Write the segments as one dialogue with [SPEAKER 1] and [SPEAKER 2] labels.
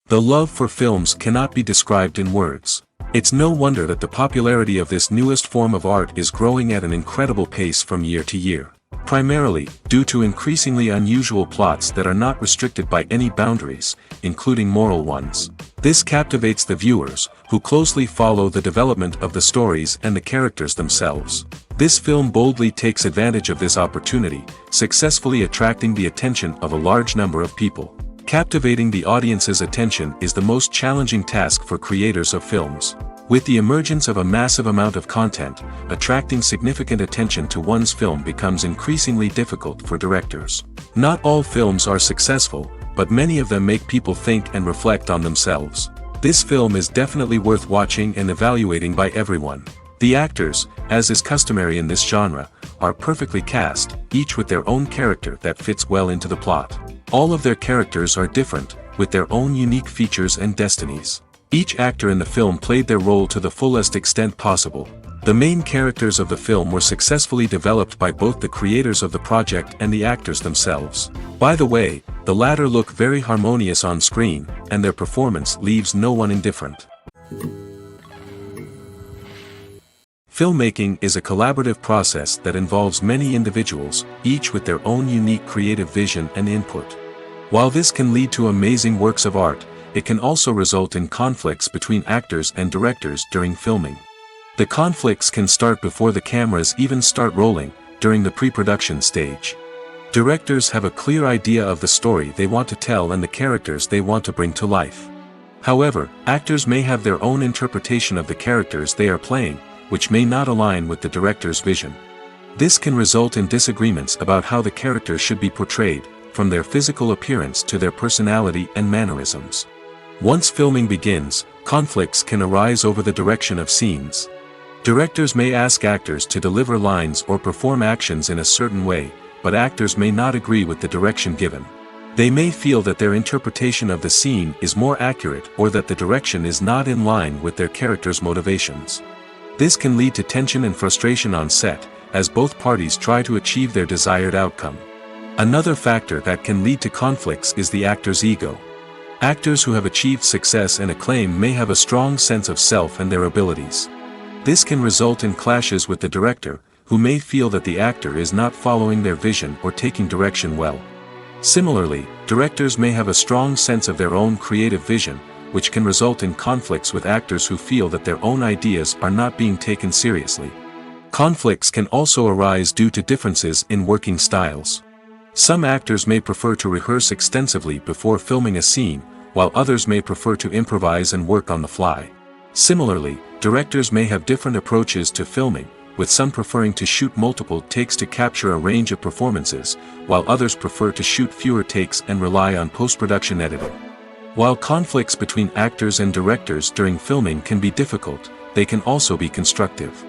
[SPEAKER 1] The love for films cannot be described in words. It's no wonder that the popularity of this newest form of art is growing at an incredible pace from year to year. Primarily, due to increasingly unusual plots that are not restricted by any boundaries, including moral ones. This captivates the viewers, who closely follow the development of the stories and the characters themselves. This film boldly takes advantage of this opportunity, successfully attracting the attention of a large number of people. Captivating the audience's attention is the most challenging task for creators of films. With the emergence of a massive amount of content, attracting significant attention to one's film becomes increasingly difficult for directors. Not all films are successful, but many of them make people think and reflect on themselves. This film is definitely worth watching and evaluating by everyone. The actors, as is customary in this genre, are perfectly cast, each with their own character that fits well into the plot. All of their characters are different, with their own unique features and destinies. Each actor in the film played their role to the fullest extent possible. The main characters of the film were successfully developed by both the creators of the project and the actors themselves. By the way, the latter look very harmonious on screen, and their performance leaves no one indifferent. Filmmaking is a collaborative process that involves many individuals, each with their own unique creative vision and input. While this can lead to amazing works of art, it can also result in conflicts between actors and directors during filming. The conflicts can start before the cameras even start rolling, during the pre-production stage. Directors have a clear idea of the story they want to tell and the characters they want to bring to life. However, actors may have their own interpretation of the characters they are playing, which may not align with the director's vision. This can result in disagreements about how the characters should be portrayed, from their physical appearance to their personality and mannerisms. Once filming begins, conflicts can arise over the direction of scenes. Directors may ask actors to deliver lines or perform actions in a certain way, but actors may not agree with the direction given. They may feel that their interpretation of the scene is more accurate or that the direction is not in line with their character's motivations. This can lead to tension and frustration on set, as both parties try to achieve their desired outcome. Another factor that can lead to conflicts is the actor's ego. Actors who have achieved success and acclaim may have a strong sense of self and their abilities. This can result in clashes with the director, who may feel that the actor is not following their vision or taking direction well. Similarly, directors may have a strong sense of their own creative vision, which can result in conflicts with actors who feel that their own ideas are not being taken seriously. Conflicts can also arise due to differences in working styles. Some actors may prefer to rehearse extensively before filming a scene, while others may prefer to improvise and work on the fly. Similarly, directors may have different approaches to filming, with some preferring to shoot multiple takes to capture a range of performances, while others prefer to shoot fewer takes and rely on post-production editing. While conflicts between actors and directors during filming can be difficult, they can also be constructive.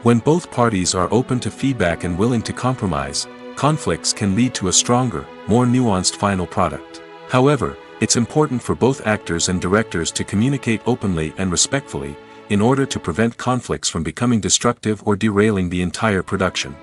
[SPEAKER 1] When both parties are open to feedback and willing to compromise, conflicts can lead to a stronger, more nuanced final product. However, it's important for both actors and directors to communicate openly and respectfully, in order to prevent conflicts from becoming destructive or derailing the entire production.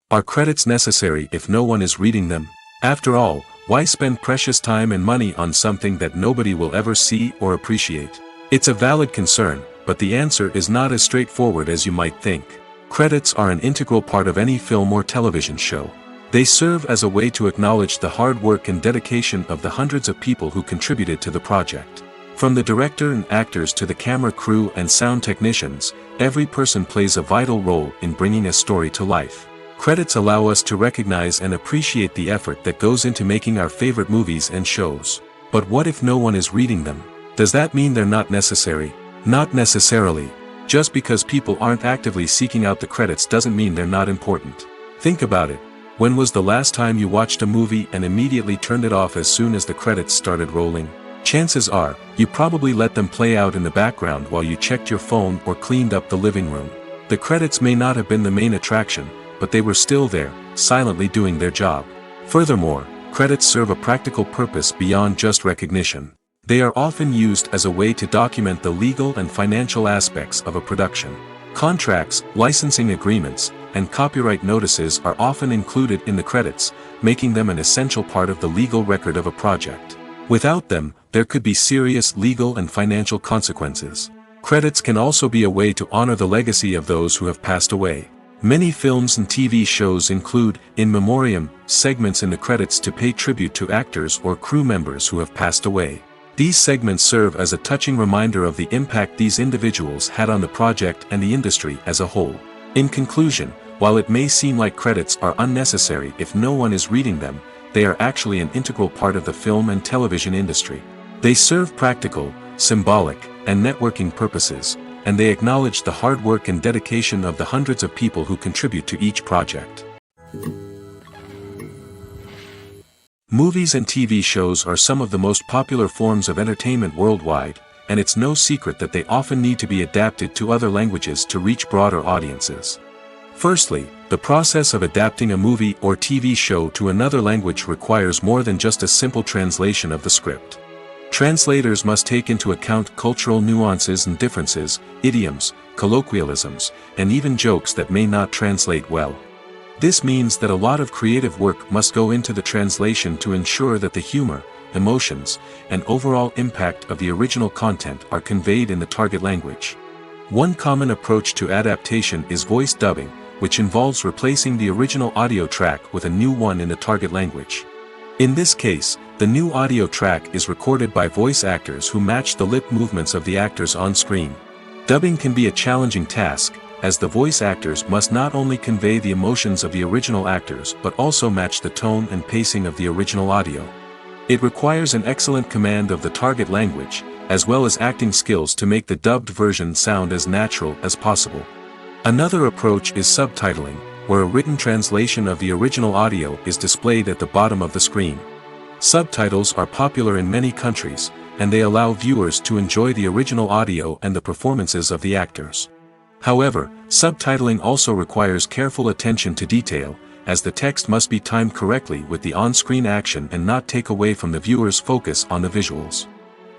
[SPEAKER 1] Are credits necessary if no one is reading them? After all, why spend precious time and money on something that nobody will ever see or appreciate? It's a valid concern, but the answer is not as straightforward as you might think. Credits are an integral part of any film or television show. They serve as a way to acknowledge the hard work and dedication of the hundreds of people who contributed to the project. From the director and actors to the camera crew and sound technicians, every person plays a vital role in bringing a story to life. Credits allow us to recognize and appreciate the effort that goes into making our favorite movies and shows. But what if no one is reading them? Does that mean they're not necessary? Not necessarily. Just because people aren't actively seeking out the credits doesn't mean they're not important. Think about it. When was the last time you watched a movie and immediately turned it off as soon as the credits started rolling? Chances are, you probably let them play out in the background while you checked your phone or cleaned up the living room. The credits may not have been the main attraction, but they were still there, silently doing their job. Furthermore, credits serve a practical purpose beyond just recognition. They are often used as a way to document the legal and financial aspects of a production. Contracts, licensing agreements, and copyright notices are often included in the credits, making them an essential part of the legal record of a project. Without them, there could be serious legal and financial consequences. Credits can also be a way to honor the legacy of those who have passed away. Many films and TV shows include, in memoriam, segments in the credits to pay tribute to actors or crew members who have passed away. These segments serve as a touching reminder of the impact these individuals had on the project and the industry as a whole. In conclusion, while it may seem like credits are unnecessary if no one is reading them, they are actually an integral part of the film and television industry. They serve practical, symbolic, and networking purposes, and they acknowledge the hard work and dedication of the hundreds of people who contribute to each project. Movies and TV shows are some of the most popular forms of entertainment worldwide, and it's no secret that they often need to be adapted to other languages to reach broader audiences. Firstly, the process of adapting a movie or TV show to another language requires more than just a simple translation of the script. Translators must take into account cultural nuances and differences, idioms, colloquialisms, and even jokes that may not translate well. This means that a lot of creative work must go into the translation to ensure that the humor, emotions, and overall impact of the original content are conveyed in the target language. One common approach to adaptation is voice dubbing, which involves replacing the original audio track with a new one in the target language. In this case, the new audio track is recorded by voice actors who match the lip movements of the actors on screen. Dubbing can be a challenging task, as the voice actors must not only convey the emotions of the original actors but also match the tone and pacing of the original audio. It requires an excellent command of the target language, as well as acting skills to make the dubbed version sound as natural as possible. Another approach is subtitling, where a written translation of the original audio is displayed at the bottom of the screen. Subtitles are popular in many countries, and they allow viewers to enjoy the original audio and the performances of the actors. However, subtitling also requires careful attention to detail, as the text must be timed correctly with the on-screen action and not take away from the viewer's focus on the visuals.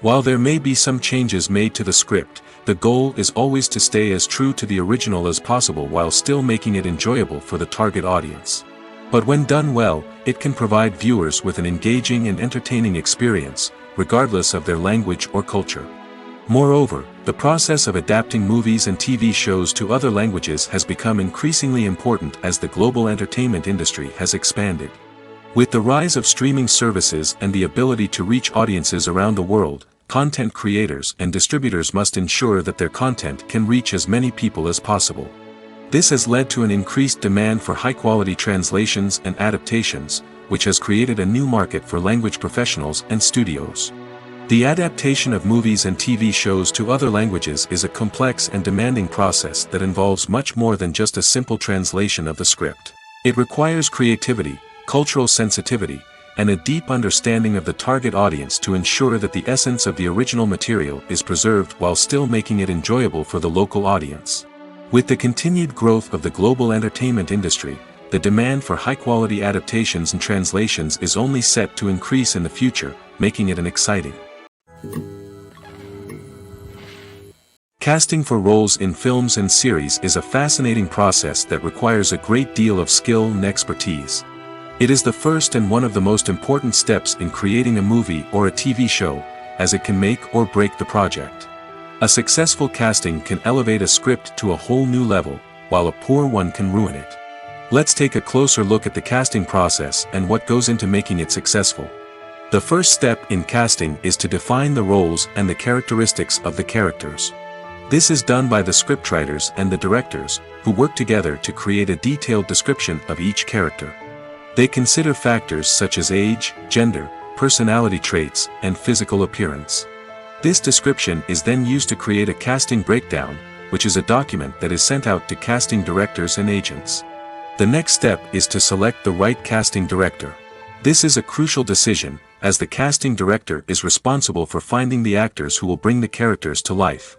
[SPEAKER 1] While there may be some changes made to the script, the goal is always to stay as true to the original as possible while still making it enjoyable for the target audience. But when done well, it can provide viewers with an engaging and entertaining experience, regardless of their language or culture. Moreover, the process of adapting movies and TV shows to other languages has become increasingly important as the global entertainment industry has expanded. With the rise of streaming services and the ability to reach audiences around the world, content creators and distributors must ensure that their content can reach as many people as possible. This has led to an increased demand for high-quality translations and adaptations, which has created a new market for language professionals and studios. The adaptation of movies and TV shows to other languages is a complex and demanding process that involves much more than just a simple translation of the script. It requires creativity, cultural sensitivity, and a deep understanding of the target audience to ensure that the essence of the original material is preserved while still making it enjoyable for the local audience. With the continued growth of the global entertainment industry, the demand for high-quality adaptations and translations is only set to increase in the future, making it an exciting. Casting for roles in films and series is a fascinating process that requires a great deal of skill and expertise. It is the first and one of the most important steps in creating a movie or a TV show, as it can make or break the project. A successful casting can elevate a script to a whole new level, while a poor one can ruin it. Let's take a closer look at the casting process and what goes into making it successful. The first step in casting is to define the roles and the characteristics of the characters. This is done by the scriptwriters and the directors, who work together to create a detailed description of each character. They consider factors such as age, gender, personality traits, and physical appearance. This description is then used to create a casting breakdown, which is a document that is sent out to casting directors and agents. The next step is to select the right casting director. This is a crucial decision, as the casting director is responsible for finding the actors who will bring the characters to life.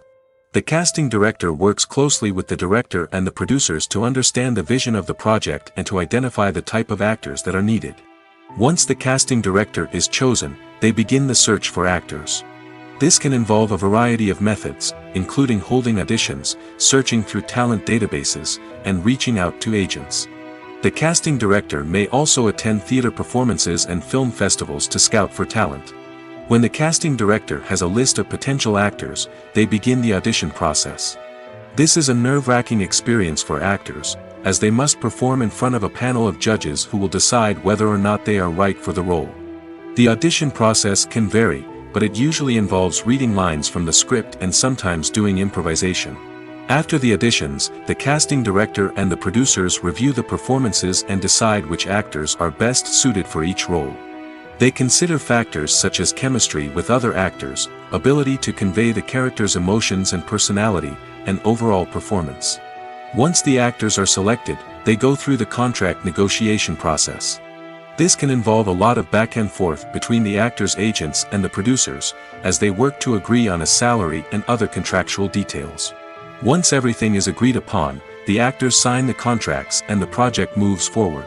[SPEAKER 1] The casting director works closely with the director and the producers to understand the vision of the project and to identify the type of actors that are needed. Once the casting director is chosen, they begin the search for actors. This can involve a variety of methods, including holding auditions, searching through talent databases, and reaching out to agents. The casting director may also attend theater performances and film festivals to scout for talent. When the casting director has a list of potential actors, they begin the audition process. This is a nerve-wracking experience for actors, as they must perform in front of a panel of judges who will decide whether or not they are right for the role. The audition process can vary, but it usually involves reading lines from the script and sometimes doing improvisation. After the auditions, the casting director and the producers review the performances and decide which actors are best suited for each role. They consider factors such as chemistry with other actors, ability to convey the character's emotions and personality, and overall performance. Once the actors are selected, they go through the contract negotiation process. This can involve a lot of back and forth between the actors' agents and the producers, as they work to agree on a salary and other contractual details. Once everything is agreed upon, the actors sign the contracts and the project moves forward.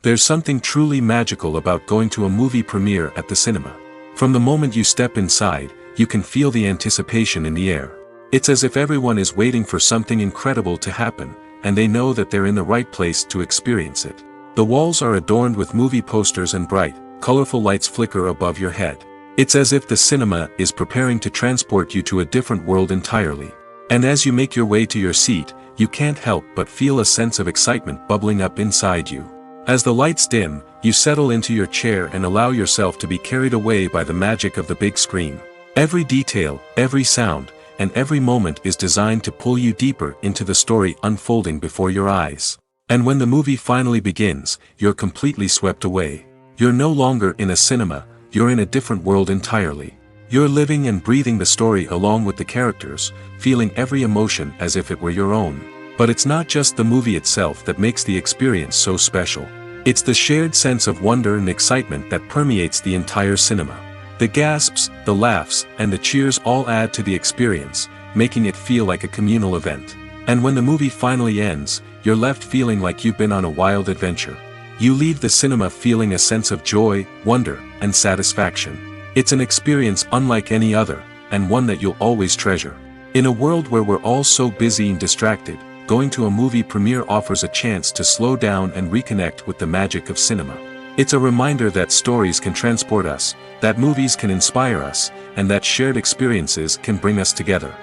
[SPEAKER 1] There's something truly magical about going to a movie premiere at the cinema. From the moment you step inside, you can feel the anticipation in the air. It's as if everyone is waiting for something incredible to happen, and they know that they're in the right place to experience it. The walls are adorned with movie posters and bright, colorful lights flicker above your head. It's as if the cinema is preparing to transport you to a different world entirely. And as you make your way to your seat, you can't help but feel a sense of excitement bubbling up inside you. As the lights dim, you settle into your chair and allow yourself to be carried away by the magic of the big screen. Every detail, every sound, and every moment is designed to pull you deeper into the story unfolding before your eyes. And when the movie finally begins, you're completely swept away. You're no longer in a cinema, you're in a different world entirely. You're living and breathing the story along with the characters, feeling every emotion as if it were your own. But it's not just the movie itself that makes the experience so special. It's the shared sense of wonder and excitement that permeates the entire cinema. The gasps, the laughs, and the cheers all add to the experience, making it feel like a communal event. And when the movie finally ends, you're left feeling like you've been on a wild adventure. You leave the cinema feeling a sense of joy, wonder, and satisfaction. It's an experience unlike any other, and one that you'll always treasure. In a world where we're all so busy and distracted, going to a movie premiere offers a chance to slow down and reconnect with the magic of cinema. It's a reminder that stories can transport us, that movies can inspire us, and that shared experiences can bring us together.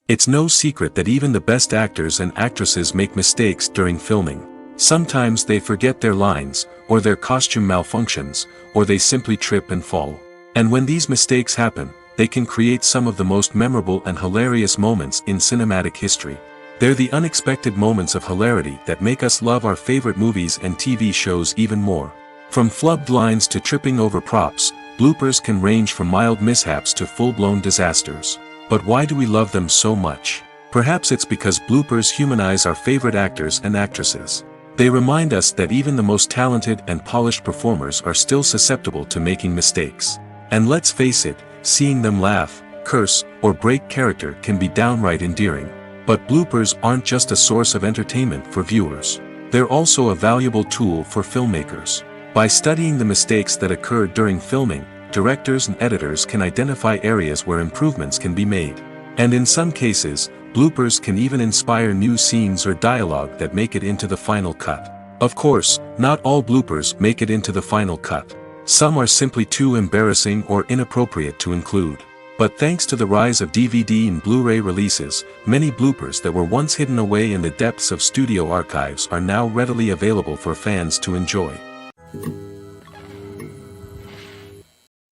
[SPEAKER 1] It's no secret that even the best actors and actresses make mistakes during filming. Sometimes they forget their lines, or their costume malfunctions, or they simply trip and fall. And when these mistakes happen, they can create some of the most memorable and hilarious moments in cinematic history. They're the unexpected moments of hilarity that make us love our favorite movies and TV shows even more. From flubbed lines to tripping over props, bloopers can range from mild mishaps to full-blown disasters. But why do we love them so much? Perhaps it's because bloopers humanize our favorite actors and actresses. They remind us that even the most talented and polished performers are still susceptible to making mistakes. And let's face it, seeing them laugh, curse, or break character can be downright endearing. But bloopers aren't just a source of entertainment for viewers. They're also a valuable tool for filmmakers. By studying the mistakes that occur during filming, directors and editors can identify areas where improvements can be made. And in some cases, bloopers can even inspire new scenes or dialogue that make it into the final cut. Of course, not all bloopers make it into the final cut. Some are simply too embarrassing or inappropriate to include. But thanks to the rise of DVD and Blu-ray releases, many bloopers that were once hidden away in the depths of studio archives are now readily available for fans to enjoy.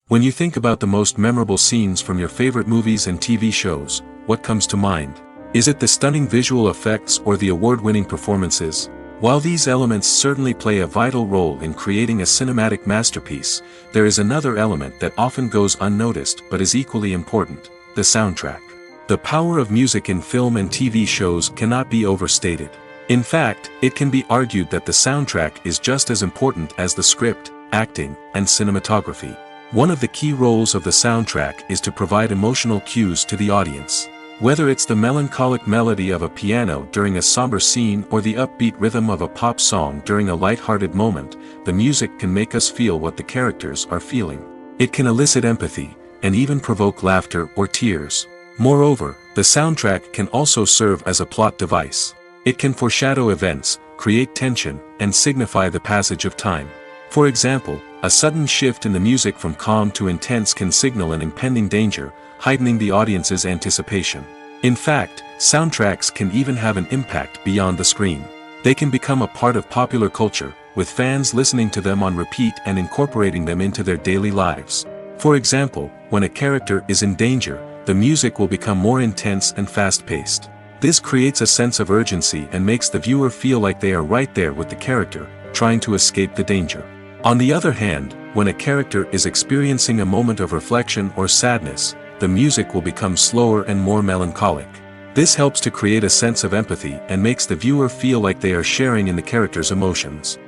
[SPEAKER 1] When you think about the most memorable scenes from your favorite movies and TV shows, what comes to mind? Is it the stunning visual effects or the award-winning performances? While these elements certainly play a vital role in creating a cinematic masterpiece, there is another element that often goes unnoticed but is equally important: the soundtrack. The power of music in film and TV shows cannot be overstated. In fact, it can be argued that the soundtrack is just as important as the script, acting, and cinematography. One of the key roles of the soundtrack is to provide emotional cues to the audience. Whether it's the melancholic melody of a piano during a somber scene or the upbeat rhythm of a pop song during a light-hearted moment, the music can make us feel what the characters are feeling. It can elicit empathy, and even provoke laughter or tears. Moreover, the soundtrack can also serve as a plot device. It can foreshadow events, create tension, and signify the passage of time. For example, a sudden shift in the music from calm to intense can signal an impending danger, heightening the audience's anticipation. In fact, soundtracks can even have an impact beyond the screen. They can become a part of popular culture, with fans listening to them on repeat and incorporating them into their daily lives. For example, when a character is in danger, the music will become more intense and fast-paced. This creates a sense of urgency and makes the viewer feel like they are right there with the character, trying to escape the danger. On the other hand, when a character is experiencing a moment of reflection or sadness, the music will become slower and more melancholic. This helps to create a sense of empathy and makes the viewer feel like they are sharing in the character's emotions.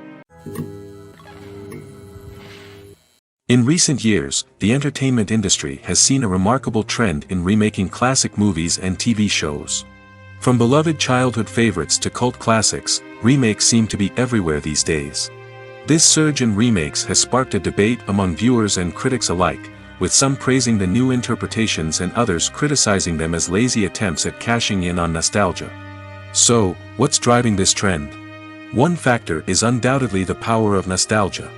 [SPEAKER 1] In recent years, the entertainment industry has seen a remarkable trend in remaking classic movies and TV shows. From beloved childhood favorites to cult classics, remakes seem to be everywhere these days. This surge in remakes has sparked a debate among viewers and critics alike, with some praising the new interpretations and others criticizing them as lazy attempts at cashing in on nostalgia. So, what's driving this trend? One factor is undoubtedly the power of nostalgia.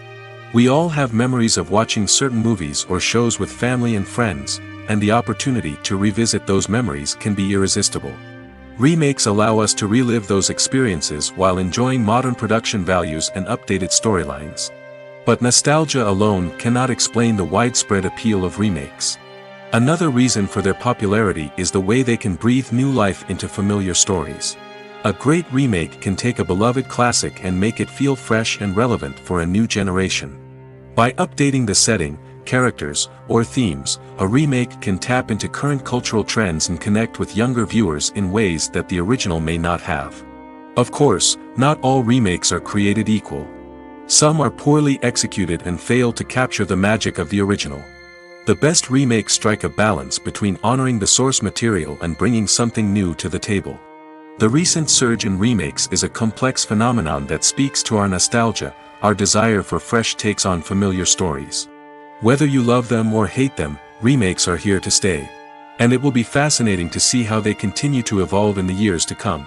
[SPEAKER 1] We all have memories of watching certain movies or shows with family and friends, and the opportunity to revisit those memories can be irresistible. Remakes allow us to relive those experiences while enjoying modern production values and updated storylines. But nostalgia alone cannot explain the widespread appeal of remakes. Another reason for their popularity is the way they can breathe new life into familiar stories. A great remake can take a beloved classic and make it feel fresh and relevant for a new generation. By updating the setting, characters, or themes, a remake can tap into current cultural trends and connect with younger viewers in ways that the original may not have. Of course, not all remakes are created equal. Some are poorly executed and fail to capture the magic of the original. The best remakes strike a balance between honoring the source material and bringing something new to the table. The recent surge in remakes is a complex phenomenon that speaks to our nostalgia, our desire for fresh takes on familiar stories. Whether you love them or hate them, remakes are here to stay. And it will be fascinating to see how they continue to evolve in the years to come.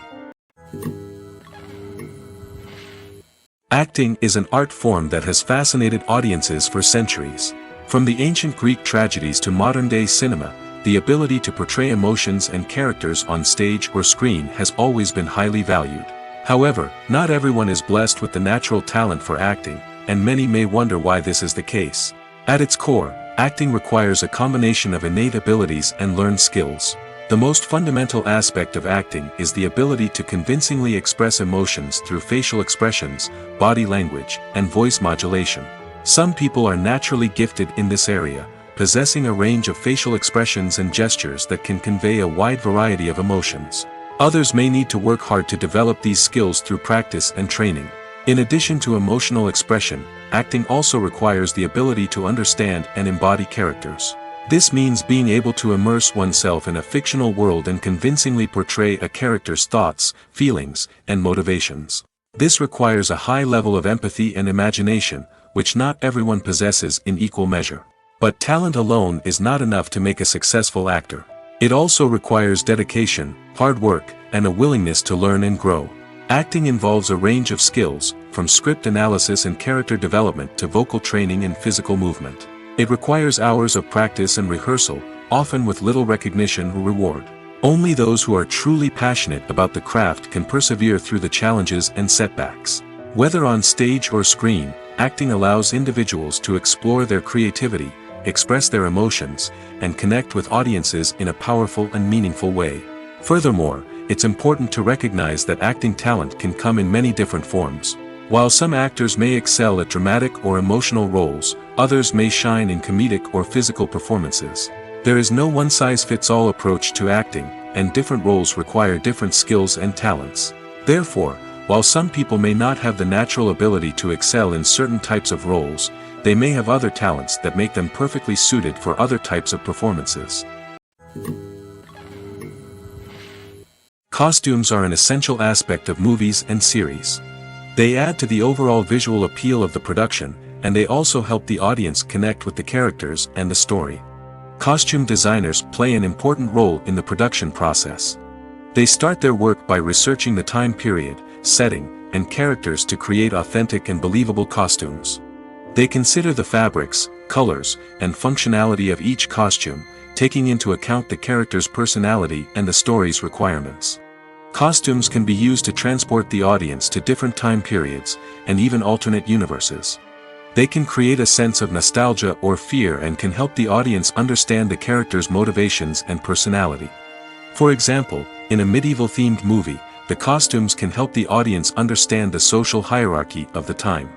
[SPEAKER 1] Acting is an art form that has fascinated audiences for centuries. From the ancient Greek tragedies to modern-day cinema, the ability to portray emotions and characters on stage or screen has always been highly valued. However, not everyone is blessed with the natural talent for acting, and many may wonder why this is the case. At its core, acting requires a combination of innate abilities and learned skills. The most fundamental aspect of acting is the ability to convincingly express emotions through facial expressions, body language, and voice modulation. Some people are naturally gifted in this area, possessing a range of facial expressions and gestures that can convey a wide variety of emotions. Others may need to work hard to develop these skills through practice and training. In addition to emotional expression, acting also requires the ability to understand and embody characters. This means being able to immerse oneself in a fictional world and convincingly portray a character's thoughts, feelings, and motivations. This requires a high level of empathy and imagination, which not everyone possesses in equal measure. But talent alone is not enough to make a successful actor. It also requires dedication, hard work, and a willingness to learn and grow. Acting involves a range of skills, from script analysis and character development to vocal training and physical movement. It requires hours of practice and rehearsal, often with little recognition or reward. Only those who are truly passionate about the craft can persevere through the challenges and setbacks. Whether on stage or screen, acting allows individuals to explore their creativity, express their emotions, and connect with audiences in a powerful and meaningful way. Furthermore, it's important to recognize that acting talent can come in many different forms. While some actors may excel at dramatic or emotional roles, others may shine in comedic or physical performances. There is no one-size-fits-all approach to acting, and different roles require different skills and talents. Therefore, while some people may not have the natural ability to excel in certain types of roles, they may have other talents that make them perfectly suited for other types of performances. Costumes are an essential aspect of movies and series. They add to the overall visual appeal of the production, and they also help the audience connect with the characters and the story. Costume designers play an important role in the production process. They start their work by researching the time period, setting, and characters to create authentic and believable costumes. They consider the fabrics, colors, and functionality of each costume, taking into account the character's personality and the story's requirements. Costumes can be used to transport the audience to different time periods, and even alternate universes. They can create a sense of nostalgia or fear and can help the audience understand the character's motivations and personality. For example, in a medieval-themed movie, the costumes can help the audience understand the social hierarchy of the time.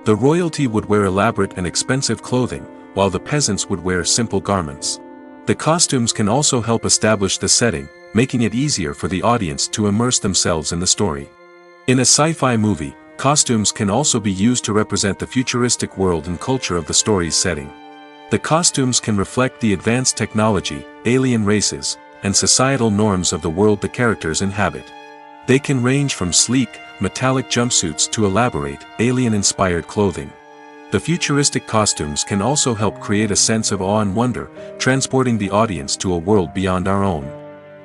[SPEAKER 1] The royalty would wear elaborate and expensive clothing, while the peasants would wear simple garments. The costumes can also help establish the setting, making it easier for the audience to immerse themselves in the story. In a sci-fi movie, costumes can also be used to represent the futuristic world and culture of the story's setting. The costumes can reflect the advanced technology, alien races, and societal norms of the world the characters inhabit. They can range from sleek, metallic jumpsuits to elaborate, alien-inspired clothing. The futuristic costumes can also help create a sense of awe and wonder, transporting the audience to a world beyond our own.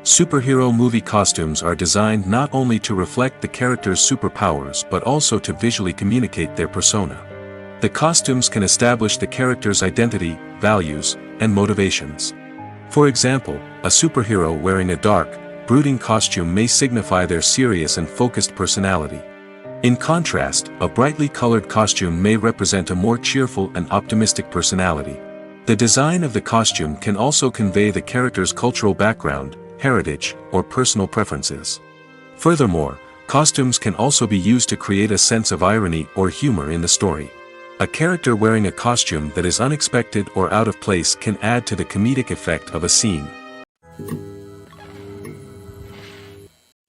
[SPEAKER 1] Superhero movie costumes are designed not only to reflect the character's superpowers but also to visually communicate their persona. The costumes can establish the character's identity, values, and motivations. For example, a superhero wearing a dark, brooding costume may signify their serious and focused personality. In contrast, a brightly colored costume may represent a more cheerful and optimistic personality. The design of the costume can also convey the character's cultural background, heritage, or personal preferences. Furthermore, costumes can also be used to create a sense of irony or humor in the story. A character wearing a costume that is unexpected or out of place can add to the comedic effect of a scene.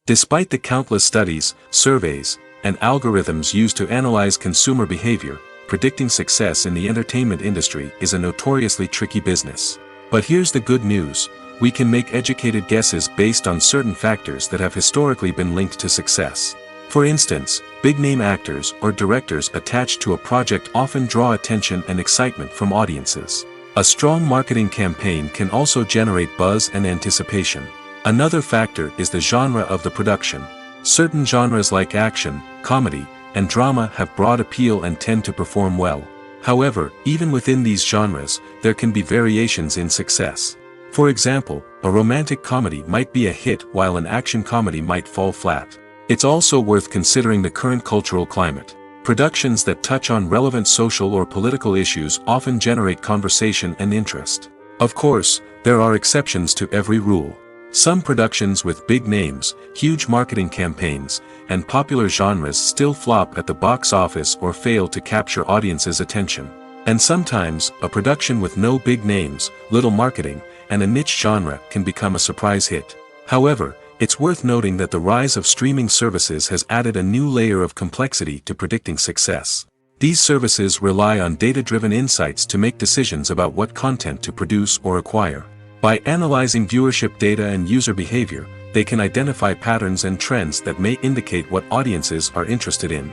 [SPEAKER 1] Despite the countless studies, surveys, and algorithms used to analyze consumer behavior, predicting success in the entertainment industry is a notoriously tricky business. But here's the good news: we can make educated guesses based on certain factors that have historically been linked to success. For instance, big-name actors or directors attached to a project often draw attention and excitement from audiences. A strong marketing campaign can also generate buzz and anticipation. Another factor is the genre of the production. Certain genres like action, comedy, and drama have broad appeal and tend to perform well. However, even within these genres, there can be variations in success. For example, a romantic comedy might be a hit while an action comedy might fall flat. It's also worth considering the current cultural climate. Productions that touch on relevant social or political issues often generate conversation and interest. Of course, there are exceptions to every rule. Some productions with big names, huge marketing campaigns, and popular genres still flop at the box office or fail to capture audiences' attention. And sometimes, a production with no big names, little marketing, and a niche genre can become a surprise hit. However, it's worth noting that the rise of streaming services has added a new layer of complexity to predicting success. These services rely on data-driven insights to make decisions about what content to produce or acquire. By analyzing viewership data and user behavior, they can identify patterns and trends that may indicate what audiences are interested in.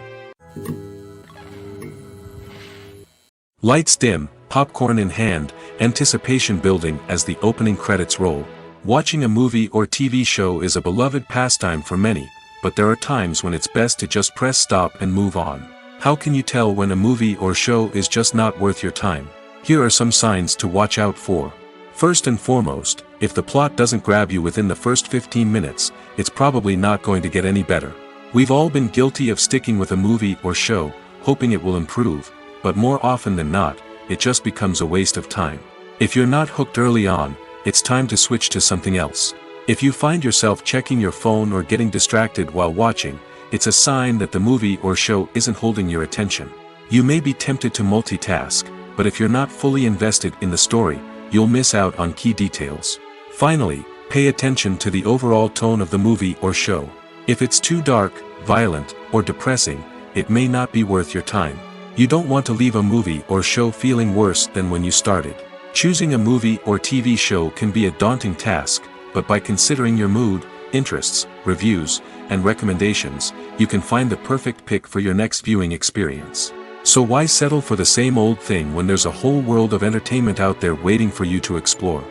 [SPEAKER 1] Lights dim, popcorn in hand, anticipation building as the opening credits roll. Watching a movie or TV show is a beloved pastime for many, but there are times when it's best to just press stop and move on. How can you tell when a movie or show is just not worth your time? Here are some signs to watch out for. First and foremost, if the plot doesn't grab you within the first 15 minutes, it's probably not going to get any better. We've all been guilty of sticking with a movie or show, hoping it will improve, but more often than not, it just becomes a waste of time. If you're not hooked early on, it's time to switch to something else. If you find yourself checking your phone or getting distracted while watching, it's a sign that the movie or show isn't holding your attention. You may be tempted to multitask, but if you're not fully invested in the story, you'll miss out on key details. Finally, pay attention to the overall tone of the movie or show. If it's too dark, violent, or depressing, it may not be worth your time. You don't want to leave a movie or show feeling worse than when you started. Choosing a movie or TV show can be a daunting task, but by considering your mood, interests, reviews, and recommendations, you can find the perfect pick for your next viewing experience. So why settle for the same old thing when there's a whole world of entertainment out there waiting for you to explore?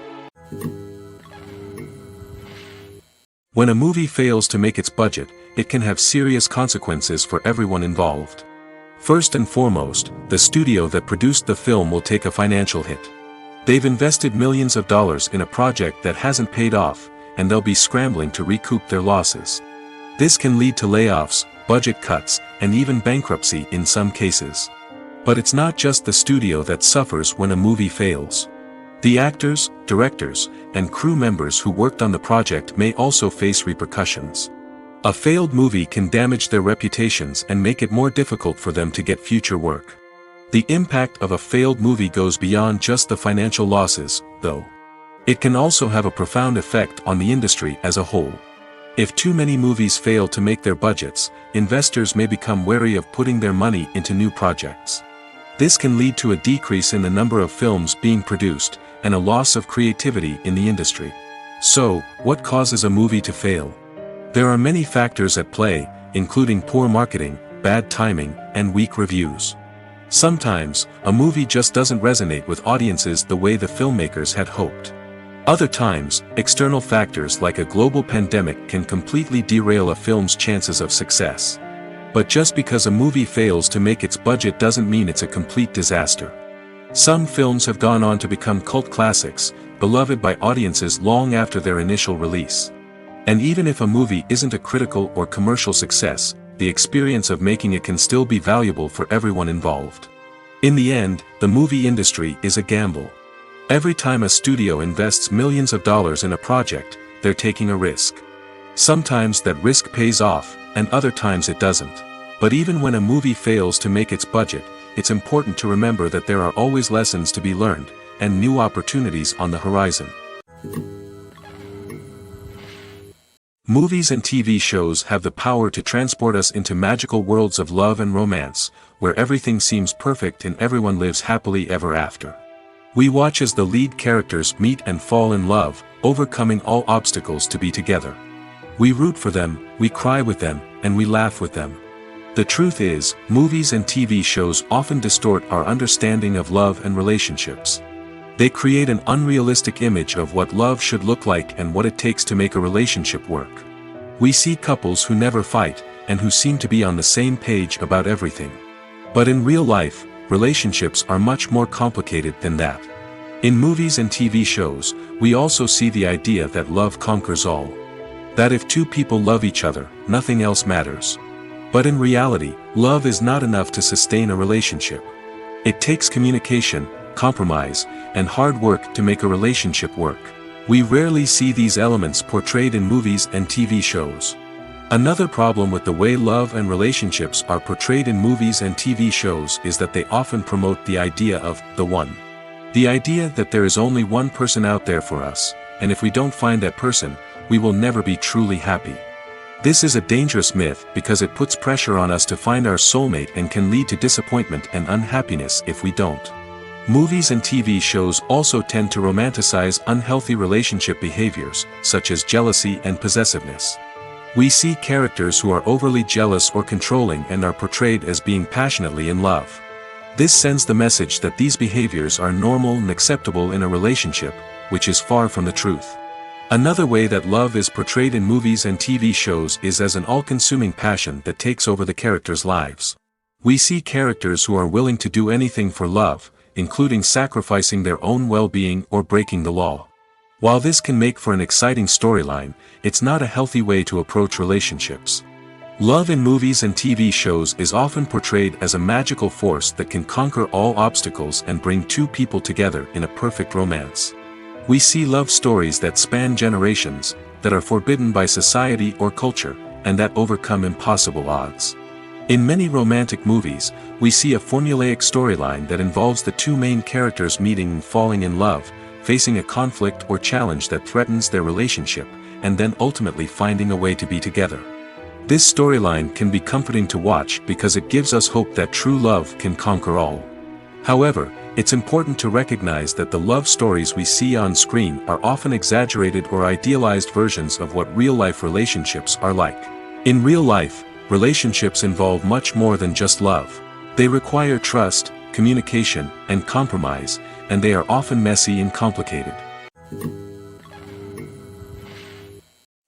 [SPEAKER 1] When a movie fails to make its budget, it can have serious consequences for everyone involved. First and foremost, the studio that produced the film will take a financial hit. They've invested millions of dollars in a project that hasn't paid off, and they'll be scrambling to recoup their losses. This can lead to layoffs, budget cuts, and even bankruptcy in some cases. But it's not just the studio that suffers when a movie fails. The actors, directors, and crew members who worked on the project may also face repercussions. A failed movie can damage their reputations and make it more difficult for them to get future work. The impact of a failed movie goes beyond just the financial losses, though. It can also have a profound effect on the industry as a whole. If too many movies fail to make their budgets, investors may become wary of putting their money into new projects. This can lead to a decrease in the number of films being produced, and a loss of creativity in the industry. So, what causes a movie to fail? There are many factors at play, including poor marketing, bad timing, and weak reviews. Sometimes, a movie just doesn't resonate with audiences the way the filmmakers had hoped. Other times, external factors like a global pandemic can completely derail a film's chances of success. But just because a movie fails to make its budget doesn't mean it's a complete disaster. Some films have gone on to become cult classics, beloved by audiences long after their initial release. And even if a movie isn't a critical or commercial success, the experience of making it can still be valuable for everyone involved. In the end, the movie industry is a gamble. Every time a studio invests millions of dollars in a project, they're taking a risk. Sometimes that risk pays off, and other times it doesn't. But even when a movie fails to make its budget, it's important to remember that there are always lessons to be learned, and new opportunities on the horizon. Movies and TV shows have the power to transport us into magical worlds of love and romance, where everything seems perfect and everyone lives happily ever after. We watch as the lead characters meet and fall in love, overcoming all obstacles to be together. We root for them, we cry with them, and we laugh with them. The truth is, movies and TV shows often distort our understanding of love and relationships. They create an unrealistic image of what love should look like and what it takes to make a relationship work. We see couples who never fight, and who seem to be on the same page about everything. But in real life, relationships are much more complicated than that. In movies and TV shows, we also see the idea that love conquers all. That if two people love each other, nothing else matters. But in reality, love is not enough to sustain a relationship. It takes communication, compromise, and hard work to make a relationship work. We rarely see these elements portrayed in movies and TV shows. Another problem with the way love and relationships are portrayed in movies and TV shows is that they often promote the idea of the one. The idea that there is only one person out there for us, and if we don't find that person, we will never be truly happy. This is a dangerous myth because it puts pressure on us to find our soulmate and can lead to disappointment and unhappiness if we don't. Movies and TV shows also tend to romanticize unhealthy relationship behaviors, such as jealousy and possessiveness. We see characters who are overly jealous or controlling and are portrayed as being passionately in love. This sends the message that these behaviors are normal and acceptable in a relationship, which is far from the truth. Another way that love is portrayed in movies and TV shows is as an all-consuming passion that takes over the characters' lives. We see characters who are willing to do anything for love, including sacrificing their own well-being or breaking the law. While this can make for an exciting storyline, it's not a healthy way to approach relationships. Love in movies and TV shows is often portrayed as a magical force that can conquer all obstacles and bring two people together in a perfect romance. We see love stories that span generations, that are forbidden by society or culture, and that overcome impossible odds. In many romantic movies, we see a formulaic storyline that involves the two main characters meeting and falling in love, facing a conflict or challenge that threatens their relationship, and then ultimately finding a way to be together. This storyline can be comforting to watch because it gives us hope that true love can conquer all. However, it's important to recognize that the love stories we see on screen are often exaggerated or idealized versions of what real-life relationships are like. In real life, relationships involve much more than just love. They require trust, communication, and compromise, and they are often messy and complicated.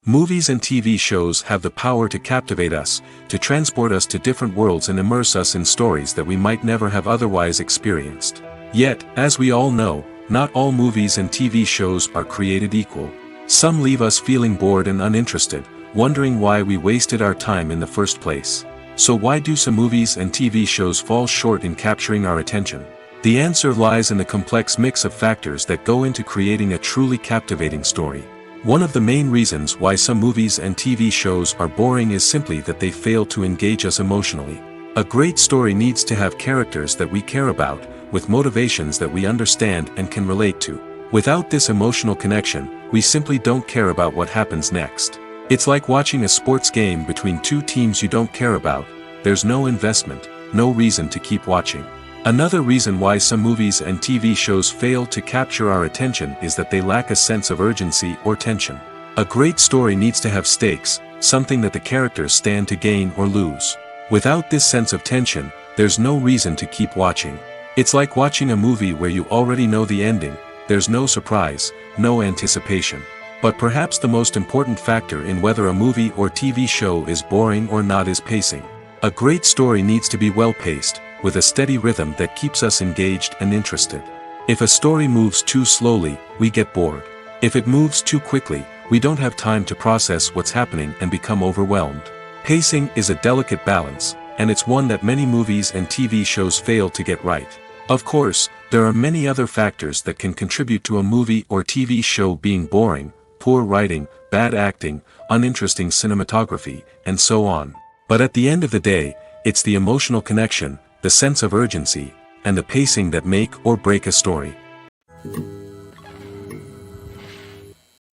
[SPEAKER 1] Movies and TV shows have the power to captivate us, to transport us to different worlds and immerse us in stories that we might never have otherwise experienced. Yet, as we all know, not all movies and TV shows are created equal. Some leave us feeling bored and uninterested, wondering why we wasted our time in the first place. So why do some movies and TV shows fall short in capturing our attention? The answer lies in the complex mix of factors that go into creating a truly captivating story. One of the main reasons why some movies and TV shows are boring is simply that they fail to engage us emotionally. A great story needs to have characters that we care about, with motivations that we understand and can relate to. Without this emotional connection, we simply don't care about what happens next. It's like watching a sports game between two teams you don't care about. There's no investment, no reason to keep watching. Another reason why some movies and TV shows fail to capture our attention is that they lack a sense of urgency or tension. A great story needs to have stakes, something that the characters stand to gain or lose. Without this sense of tension, there's no reason to keep watching. It's like watching a movie where you already know the ending. There's no surprise, no anticipation. But perhaps the most important factor in whether a movie or TV show is boring or not is pacing. A great story needs to be well-paced, with a steady rhythm that keeps us engaged and interested. If a story moves too slowly, we get bored. If it moves too quickly, we don't have time to process what's happening and become overwhelmed. Pacing is a delicate balance, and it's one that many movies and TV shows fail to get right. Of course, there are many other factors that can contribute to a movie or TV show being boring: poor writing, bad acting, uninteresting cinematography, and so on. But at the end of the day, it's the emotional connection, the sense of urgency, and the pacing that make or break a story.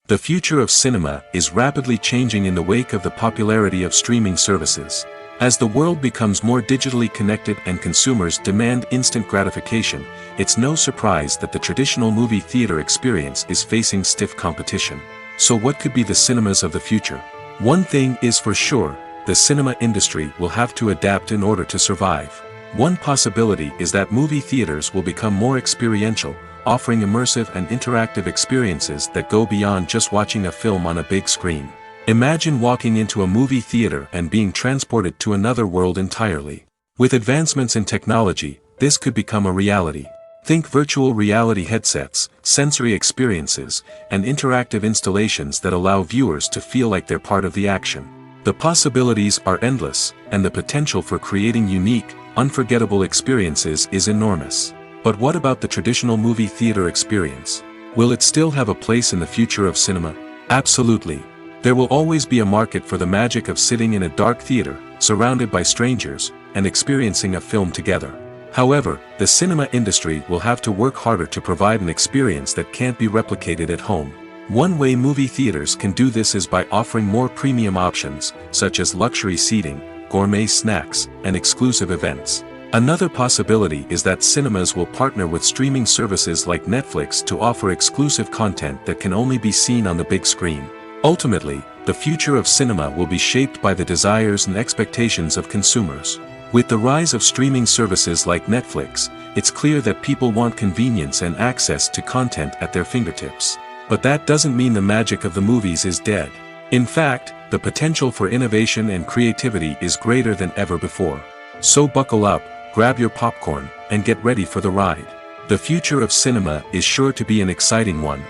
[SPEAKER 1] The future of cinema is rapidly changing in the wake of the popularity of streaming services. As the world becomes more digitally connected and consumers demand instant gratification, it's no surprise that the traditional movie theater experience is facing stiff competition. So what could be the cinemas of the future? One thing is for sure: the cinema industry will have to adapt in order to survive. One possibility is that movie theaters will become more experiential, offering immersive and interactive experiences that go beyond just watching a film on a big screen. Imagine walking into a movie theater and being transported to another world entirely. With advancements in technology, this could become a reality. Think virtual reality headsets, sensory experiences, and interactive installations that allow viewers to feel like they're part of the action. The possibilities are endless, and the potential for creating unique, unforgettable experiences is enormous. But what about the traditional movie theater experience? Will it still have a place in the future of cinema? Absolutely. There will always be a market for the magic of sitting in a dark theater, surrounded by strangers, and experiencing a film together. However, the cinema industry will have to work harder to provide an experience that can't be replicated at home. One way movie theaters can do this is by offering more premium options, such as luxury seating, gourmet snacks, and exclusive events. Another possibility is that cinemas will partner with streaming services like Netflix to offer exclusive content that can only be seen on the big screen. Ultimately, the future of cinema will be shaped by the desires and expectations of consumers. With the rise of streaming services like Netflix, it's clear that people want convenience and access to content at their fingertips. But that doesn't mean the magic of the movies is dead. In fact, the potential for innovation and creativity is greater than ever before. So buckle up, grab your popcorn, and get ready for the ride. The future of cinema is sure to be an exciting one.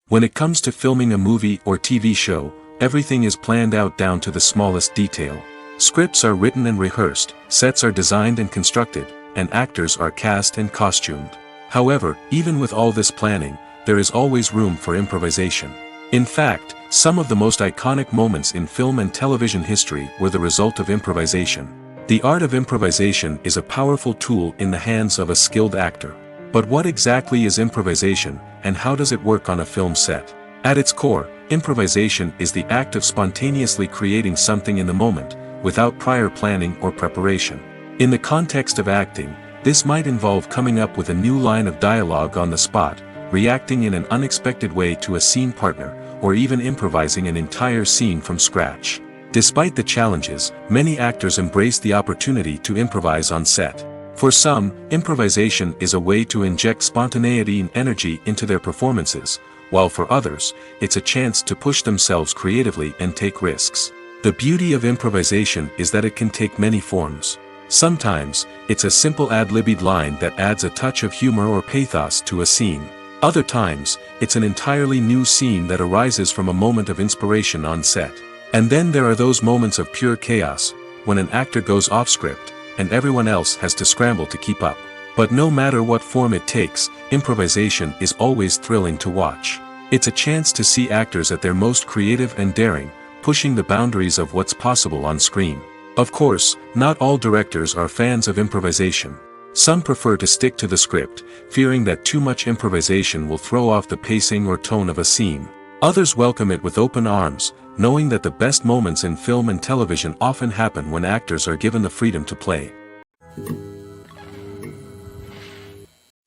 [SPEAKER 1] When it comes to filming a movie or TV show, everything is planned out down to the smallest detail. Scripts are written and rehearsed, sets are designed and constructed, and actors are cast and costumed. However, even with all this planning, there is always room for improvisation. In fact, some of the most iconic moments in film and television history were the result of improvisation. The art of improvisation is a powerful tool in the hands of a skilled actor. But what exactly is improvisation, and how does it work on a film set? At its core, improvisation is the act of spontaneously creating something in the moment, without prior planning or preparation. In the context of acting, this might involve coming up with a new line of dialogue on the spot, reacting in an unexpected way to a scene partner, or even improvising an entire scene from scratch. Despite the challenges, many actors embrace the opportunity to improvise on set. For some, improvisation is a way to inject spontaneity and energy into their performances, while for others, it's a chance to push themselves creatively and take risks. The beauty of improvisation is that it can take many forms. Sometimes, it's a simple ad-libbed line that adds a touch of humor or pathos to a scene. Other times, it's an entirely new scene that arises from a moment of inspiration on set. And then there are those moments of pure chaos, when an actor goes off script, and everyone else has to scramble to keep up. But no matter what form it takes, improvisation is always thrilling to watch. It's a chance to see actors at their most creative and daring, pushing the boundaries of what's possible on screen. Of course, not all directors are fans of improvisation. Some prefer to stick to the script, fearing that too much improvisation will throw off the pacing or tone of a scene. Others welcome it with open arms, knowing that the best moments in film and television often happen when actors are given the freedom to play.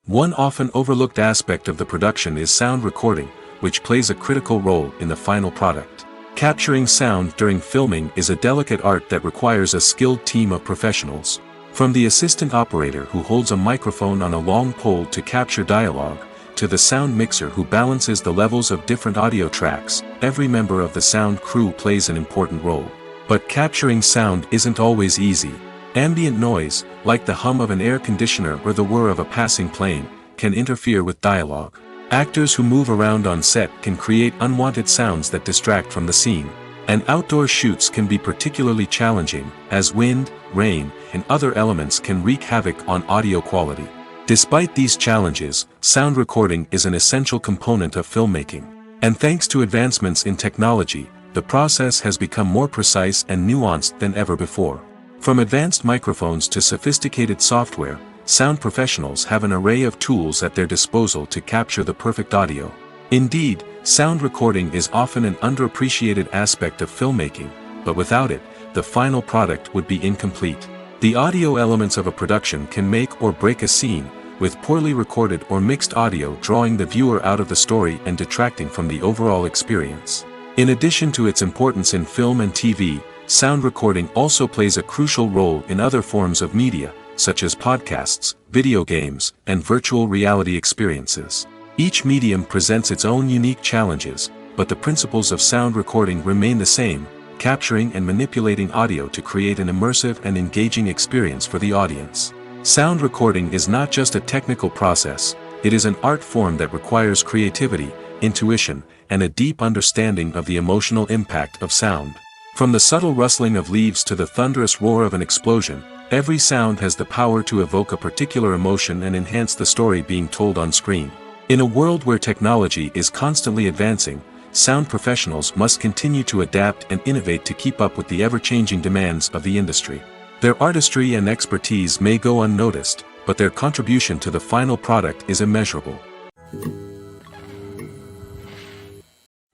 [SPEAKER 1] One often overlooked aspect of the production is sound recording, which plays a critical role in the final product. Capturing sound during filming is a delicate art that requires a skilled team of professionals. From the assistant operator who holds a microphone on a long pole to capture dialogue, to the sound mixer who balances the levels of different audio tracks, every member of the sound crew plays an important role. But capturing sound isn't always easy. Ambient noise, like the hum of an air conditioner or the whir of a passing plane, can interfere with dialogue. Actors who move around on set can create unwanted sounds that distract from the scene. And outdoor shoots can be particularly challenging, as wind, rain, and other elements can wreak havoc on audio quality. Despite these challenges, sound recording is an essential component of filmmaking. And thanks to advancements in technology, the process has become more precise and nuanced than ever before. From advanced microphones to sophisticated software, sound professionals have an array of tools at their disposal to capture the perfect audio. Indeed, sound recording is often an underappreciated aspect of filmmaking, but without it, the final product would be incomplete. The audio elements of a production can make or break a scene, with poorly recorded or mixed audio drawing the viewer out of the story and detracting from the overall experience. In addition to its importance in film and TV, sound recording also plays a crucial role in other forms of media, such as podcasts, video games, and virtual reality experiences. Each medium presents its own unique challenges, but the principles of sound recording remain the same: capturing and manipulating audio to create an immersive and engaging experience for the audience. Sound recording is not just a technical process, it is an art form that requires creativity, intuition, and a deep understanding of the emotional impact of sound. From the subtle rustling of leaves to the thunderous roar of an explosion, every sound has the power to evoke a particular emotion and enhance the story being told on screen. In a world where technology is constantly advancing, sound professionals must continue to adapt and innovate to keep up with the ever-changing demands of the industry. Their artistry and expertise may go unnoticed, but their contribution to the final product is immeasurable.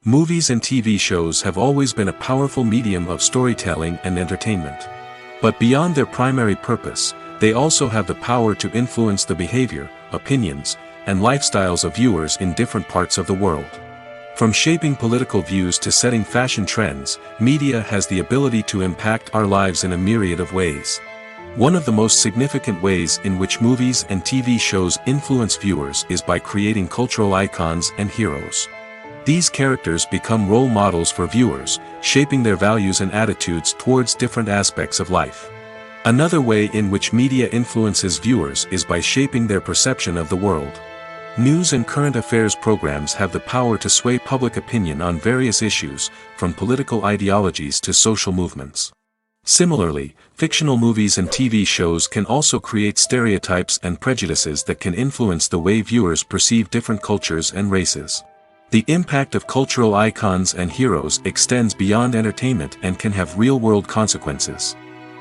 [SPEAKER 1] Movies and TV shows have always been a powerful medium of storytelling and entertainment. But beyond their primary purpose, they also have the power to influence the behavior, opinions, and lifestyles of viewers in different parts of the world. From shaping political views to setting fashion trends, media has the ability to impact our lives in a myriad of ways. One of the most significant ways in which movies and TV shows influence viewers is by creating cultural icons and heroes. These characters become role models for viewers, shaping their values and attitudes towards different aspects of life. Another way in which media influences viewers is by shaping their perception of the world. News and current affairs programs have the power to sway public opinion on various issues, from political ideologies to social movements. Similarly, fictional movies and TV shows can also create stereotypes and prejudices that can influence the way viewers perceive different cultures and races. The impact of cultural icons and heroes extends beyond entertainment and can have real-world consequences.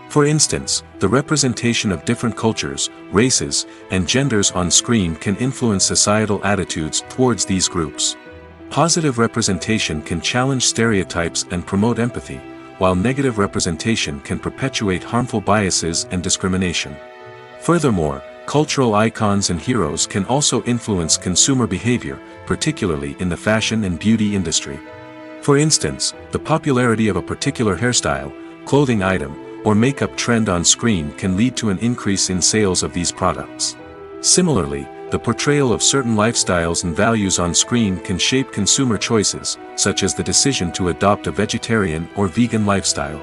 [SPEAKER 1] For instance, the representation of different cultures, races, and genders on screen can influence societal attitudes towards these groups. Positive representation can challenge stereotypes and promote empathy, while negative representation can perpetuate harmful biases and discrimination. Furthermore, cultural icons and heroes can also influence consumer behavior, particularly in the fashion and beauty industry. For instance, the popularity of a particular hairstyle, clothing item, or makeup trend on screen can lead to an increase in sales of these products. Similarly, the portrayal of certain lifestyles and values on screen can shape consumer choices, such as the decision to adopt a vegetarian or vegan lifestyle.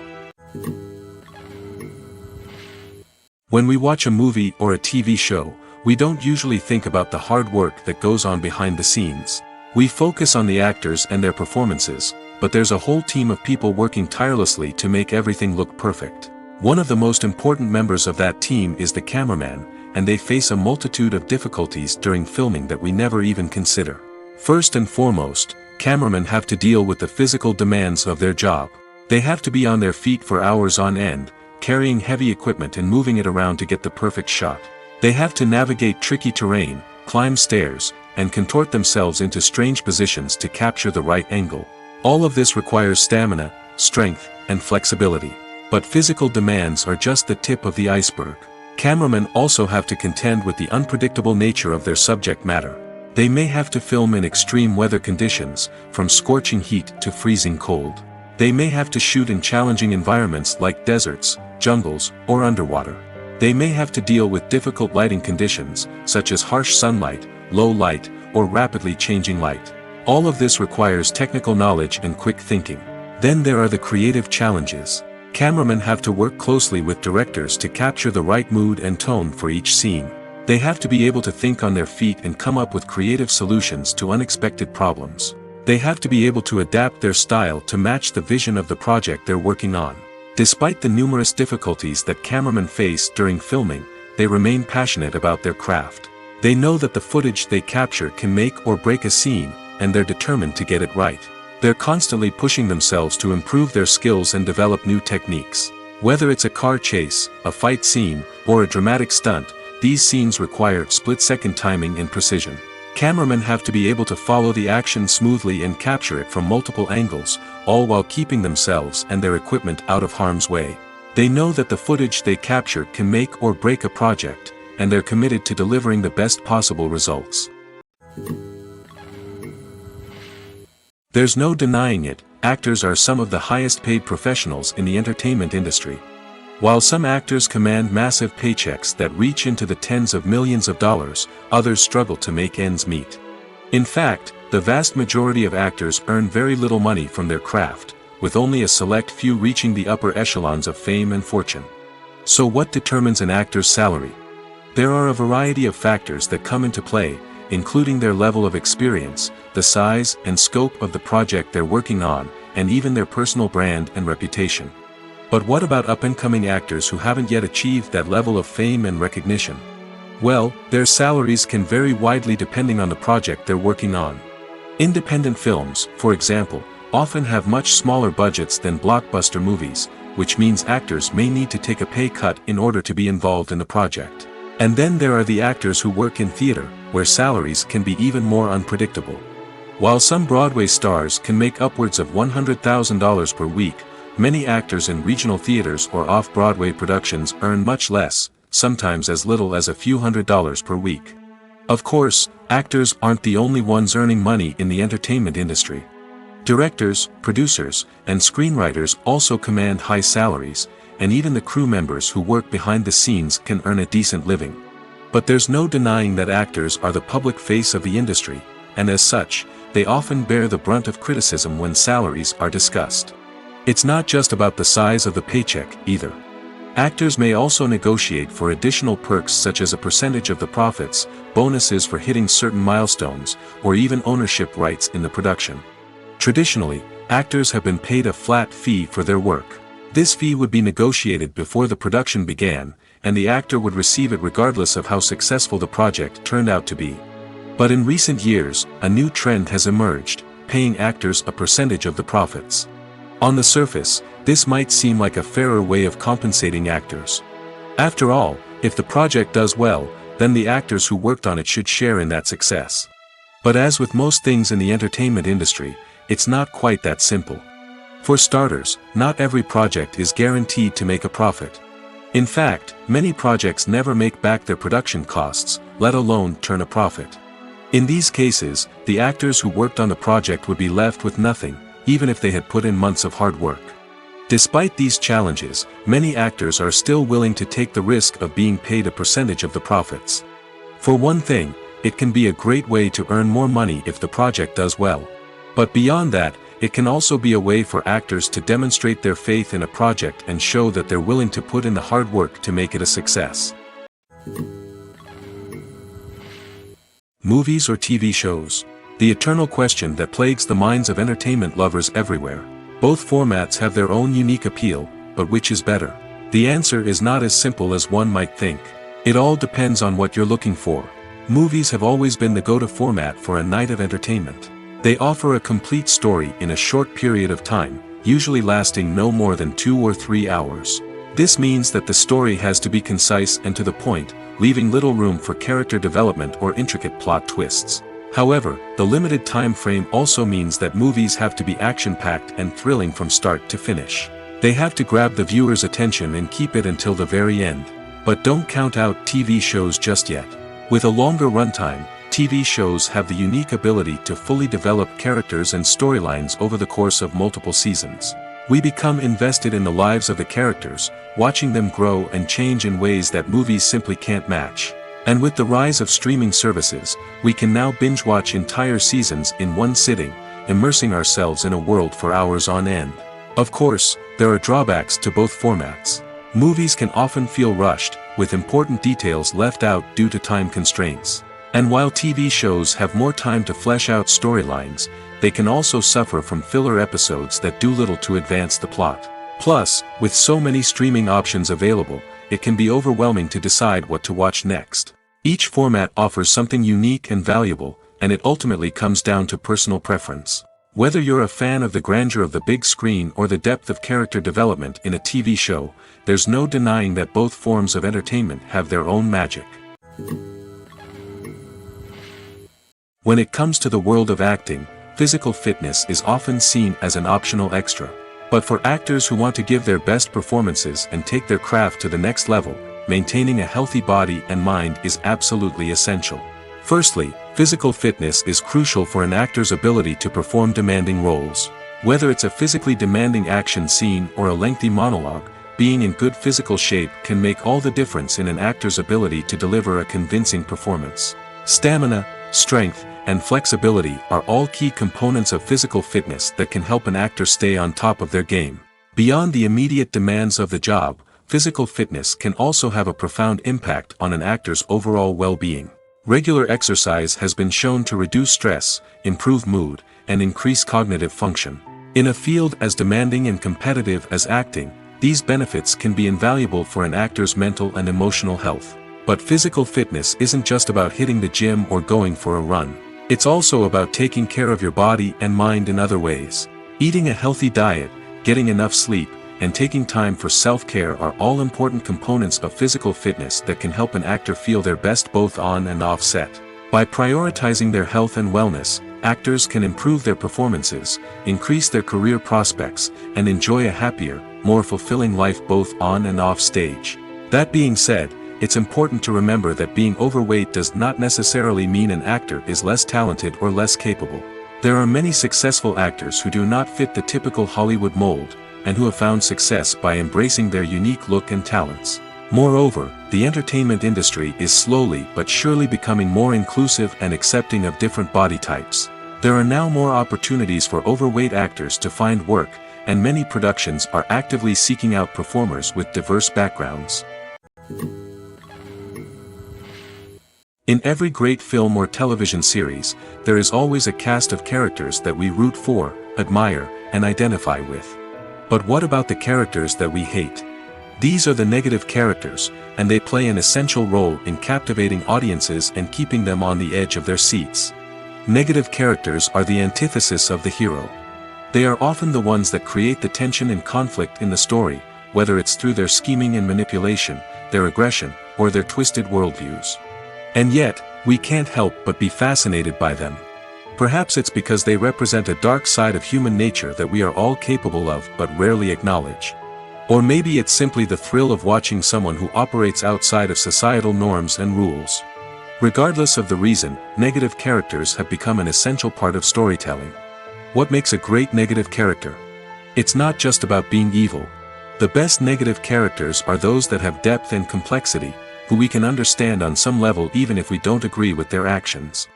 [SPEAKER 1] When we watch a movie or a TV show, we don't usually think about the hard work that goes on behind the scenes. We focus on the actors and their performances, but there's a whole team of people working tirelessly to make everything look perfect. One of the most important members of that team is the cameraman, and they face a multitude of difficulties during filming that we never even consider. First and foremost, cameramen have to deal with the physical demands of their job. They have to be on their feet for hours on end, carrying heavy equipment and moving it around to get the perfect shot. They have to navigate tricky terrain, climb stairs, and contort themselves into strange positions to capture the right angle. All of this requires stamina, strength, and flexibility. But physical demands are just the tip of the iceberg. Cameramen also have to contend with the unpredictable nature of their subject matter. They may have to film in extreme weather conditions, from scorching heat to freezing cold. They may have to shoot in challenging environments like deserts, jungles, or underwater. They may have to deal with difficult lighting conditions, such as harsh sunlight, low light, or rapidly changing light. All of this requires technical knowledge and quick thinking. Then there are the creative challenges. Cameramen have to work closely with directors to capture the right mood and tone for each scene. They have to be able to think on their feet and come up with creative solutions to unexpected problems. They have to be able to adapt their style to match the vision of the project they're working on. Despite the numerous difficulties that cameramen face during filming, they remain passionate about their craft. They know that the footage they capture can make or break a scene, and they're determined to get it right. They're constantly pushing themselves to improve their skills and develop new techniques. Whether it's a car chase, a fight scene, or a dramatic stunt, these scenes require split-second timing and precision. Cameramen have to be able to follow the action smoothly and capture it from multiple angles, all while keeping themselves and their equipment out of harm's way. They know that the footage they capture can make or break a project, and they're committed to delivering the best possible results. There's no denying it, actors are some of the highest paid professionals in the entertainment industry. While some actors command massive paychecks that reach into the tens of millions of dollars, others struggle to make ends meet. In fact, the vast majority of actors earn very little money from their craft, with only a select few reaching the upper echelons of fame and fortune. So what determines an actor's salary? There are a variety of factors that come into play, including their level of experience, the size and scope of the project they're working on, and even their personal brand and reputation. But what about up-and-coming actors who haven't yet achieved that level of fame and recognition? Well, their salaries can vary widely depending on the project they're working on. Independent films, for example, often have much smaller budgets than blockbuster movies, which means actors may need to take a pay cut in order to be involved in the project. And then there are the actors who work in theater, where salaries can be even more unpredictable. While some Broadway stars can make upwards of $100,000 per week, many actors in regional theaters or off-Broadway productions earn much less, sometimes as little as a few $100s per week. Of course, actors aren't the only ones earning money in the entertainment industry. Directors, producers, and screenwriters also command high salaries, and even the crew members who work behind the scenes can earn a decent living. But there's no denying that actors are the public face of the industry, and as such, they often bear the brunt of criticism when salaries are discussed. It's not just about the size of the paycheck, either. Actors may also negotiate for additional perks such as a percentage of the profits, bonuses for hitting certain milestones, or even ownership rights in the production. Traditionally, actors have been paid a flat fee for their work. This fee would be negotiated before the production began, and the actor would receive it regardless of how successful the project turned out to be. But in recent years, a new trend has emerged, paying actors a percentage of the profits. On the surface, this might seem like a fairer way of compensating actors. After all, if the project does well, then the actors who worked on it should share in that success. But as with most things in the entertainment industry, it's not quite that simple. For starters, not every project is guaranteed to make a profit. In fact, many projects never make back their production costs, let alone turn a profit. In these cases, the actors who worked on the project would be left with nothing, even if they had put in months of hard work. Despite these challenges, many actors are still willing to take the risk of being paid a percentage of the profits. For one thing, it can be a great way to earn more money if the project does well. But beyond that, it can also be a way for actors to demonstrate their faith in a project and show that they're willing to put in the hard work to make it a success. Movies or TV shows? The eternal question that plagues the minds of entertainment lovers everywhere. Both formats have their own unique appeal, but which is better? The answer is not as simple as one might think. It all depends on what you're looking for. Movies have always been the go-to format for a night of entertainment. They offer a complete story in a short period of time, usually lasting no more than 2 or 3 hours. This means that the story has to be concise and to the point, leaving little room for character development or intricate plot twists. However, the limited time frame also means that movies have to be action-packed and thrilling from start to finish. They have to grab the viewer's attention and keep it until the very end. But don't count out TV shows just yet. With a longer runtime, TV shows have the unique ability to fully develop characters and storylines over the course of multiple seasons. We become invested in the lives of the characters, watching them grow and change in ways that movies simply can't match. And with the rise of streaming services, we can now binge-watch entire seasons in one sitting, immersing ourselves in a world for hours on end. Of course, there are drawbacks to both formats. Movies can often feel rushed, with important details left out due to time constraints. And while TV shows have more time to flesh out storylines, they can also suffer from filler episodes that do little to advance the plot. Plus, with so many streaming options available, it can be overwhelming to decide what to watch next. Each format offers something unique and valuable, and it ultimately comes down to personal preference. Whether you're a fan of the grandeur of the big screen or the depth of character development in a TV show, there's no denying that both forms of entertainment have their own magic. When it comes to the world of acting, physical fitness is often seen as an optional extra. But for actors who want to give their best performances and take their craft to the next level, maintaining a healthy body and mind is absolutely essential. Firstly, physical fitness is crucial for an actor's ability to perform demanding roles. Whether it's a physically demanding action scene or a lengthy monologue, being in good physical shape can make all the difference in an actor's ability to deliver a convincing performance. Stamina, strength, and flexibility are all key components of physical fitness that can help an actor stay on top of their game. Beyond the immediate demands of the job, physical fitness can also have a profound impact on an actor's overall well-being. Regular exercise has been shown to reduce stress, improve mood, and increase cognitive function. In a field as demanding and competitive as acting, these benefits can be invaluable for an actor's mental and emotional health. But physical fitness isn't just about hitting the gym or going for a run. It's also about taking care of your body and mind in other ways. Eating a healthy diet, getting enough sleep, and taking time for self-care are all important components of physical fitness that can help an actor feel their best both on and off set. By prioritizing their health and wellness, actors can improve their performances, increase their career prospects, and enjoy a happier, more fulfilling life both on and off stage. That being said, it's important to remember that being overweight does not necessarily mean an actor is less talented or less capable. There are many successful actors who do not fit the typical Hollywood mold, and who have found success by embracing their unique look and talents. Moreover, the entertainment industry is slowly but surely becoming more inclusive and accepting of different body types. There are now more opportunities for overweight actors to find work, and many productions are actively seeking out performers with diverse backgrounds. In every great film or television series, there is always a cast of characters that we root for, admire, and identify with. But what about the characters that we hate? These are the negative characters, and they play an essential role in captivating audiences and keeping them on the edge of their seats. Negative characters are the antithesis of the hero. They are often the ones that create the tension and conflict in the story, whether it's through their scheming and manipulation, their aggression, or their twisted worldviews. And yet, we can't help but be fascinated by them. Perhaps it's because they represent a dark side of human nature that we are all capable of but rarely acknowledge. Or maybe it's simply the thrill of watching someone who operates outside of societal norms and rules. Regardless of the reason, negative characters have become an essential part of storytelling. What makes a great negative character? It's not just about being evil. The best negative characters are those that have depth and complexity, who we can understand on some level even if we don't agree with their actions.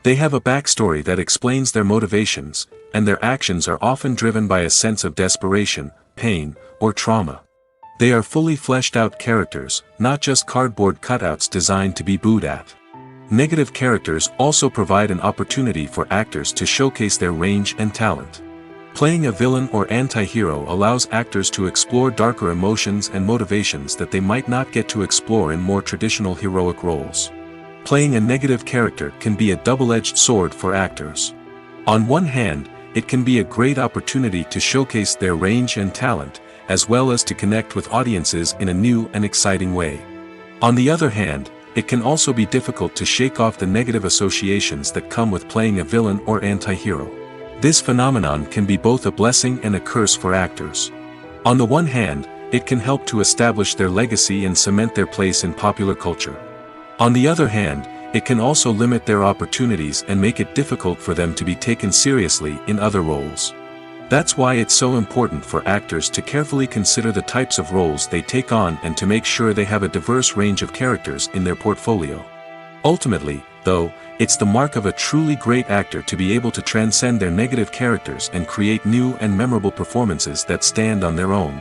[SPEAKER 1] They have a backstory that explains their motivations, and their actions are often driven by a sense of desperation, pain, or trauma. They are fully fleshed out characters, not just cardboard cutouts designed to be booed at. Negative characters also provide an opportunity for actors to showcase their range and talent. Playing a villain or anti-hero allows actors to explore darker emotions and motivations that they might not get to explore in more traditional heroic roles. Playing a negative character can be a double-edged sword for actors. On one hand, it can be a great opportunity to showcase their range and talent, as well as to connect with audiences in a new and exciting way. On the other hand, it can also be difficult to shake off the negative associations that come with playing a villain or anti-hero. This phenomenon can be both a blessing and a curse for actors. On the one hand, it can help to establish their legacy and cement their place in popular culture. On the other hand, it can also limit their opportunities and make it difficult for them to be taken seriously in other roles. That's why it's so important for actors to carefully consider the types of roles they take on and to make sure they have a diverse range of characters in their portfolio. Ultimately, though, it's the mark of a truly great actor to be able to transcend their negative characters and create new and memorable performances that stand on their own.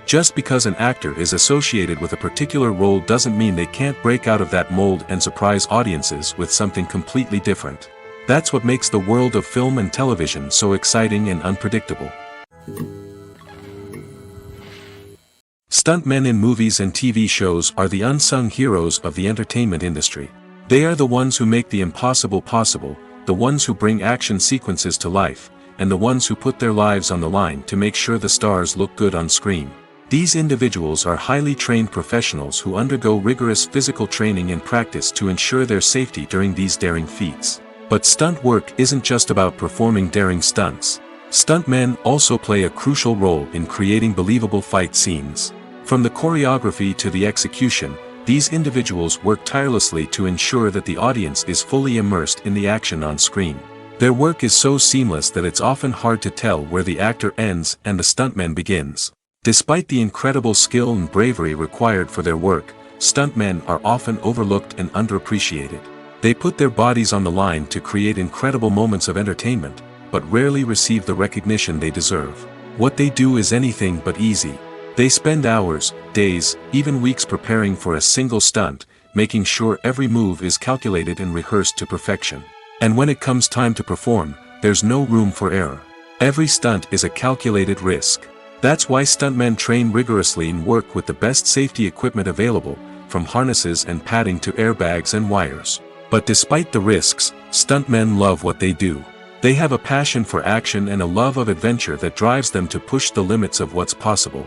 [SPEAKER 1] Just because an actor is associated with a particular role doesn't mean they can't break out of that mold and surprise audiences with something completely different. That's what makes the world of film and television so exciting and unpredictable. Stuntmen in movies and TV shows are the unsung heroes of the entertainment industry. They are the ones who make the impossible possible, the ones who bring action sequences to life, and the ones who put their lives on the line to make sure the stars look good on screen. These individuals are highly trained professionals who undergo rigorous physical training and practice to ensure their safety during these daring feats. But stunt work isn't just about performing daring stunts. Stuntmen also play a crucial role in creating believable fight scenes. From the choreography to the execution, these individuals work tirelessly to ensure that the audience is fully immersed in the action on screen. Their work is so seamless that it's often hard to tell where the actor ends and the stuntman begins. Despite the incredible skill and bravery required for their work, stuntmen are often overlooked and underappreciated. They put their bodies on the line to create incredible moments of entertainment, but rarely receive the recognition they deserve. What they do is anything but easy. They spend hours, days, even weeks preparing for a single stunt, making sure every move is calculated and rehearsed to perfection. And when it comes time to perform, there's no room for error. Every stunt is a calculated risk. That's why stuntmen train rigorously and work with the best safety equipment available, from harnesses and padding to airbags and wires. But despite the risks, stuntmen love what they do. They have a passion for action and a love of adventure that drives them to push the limits of what's possible.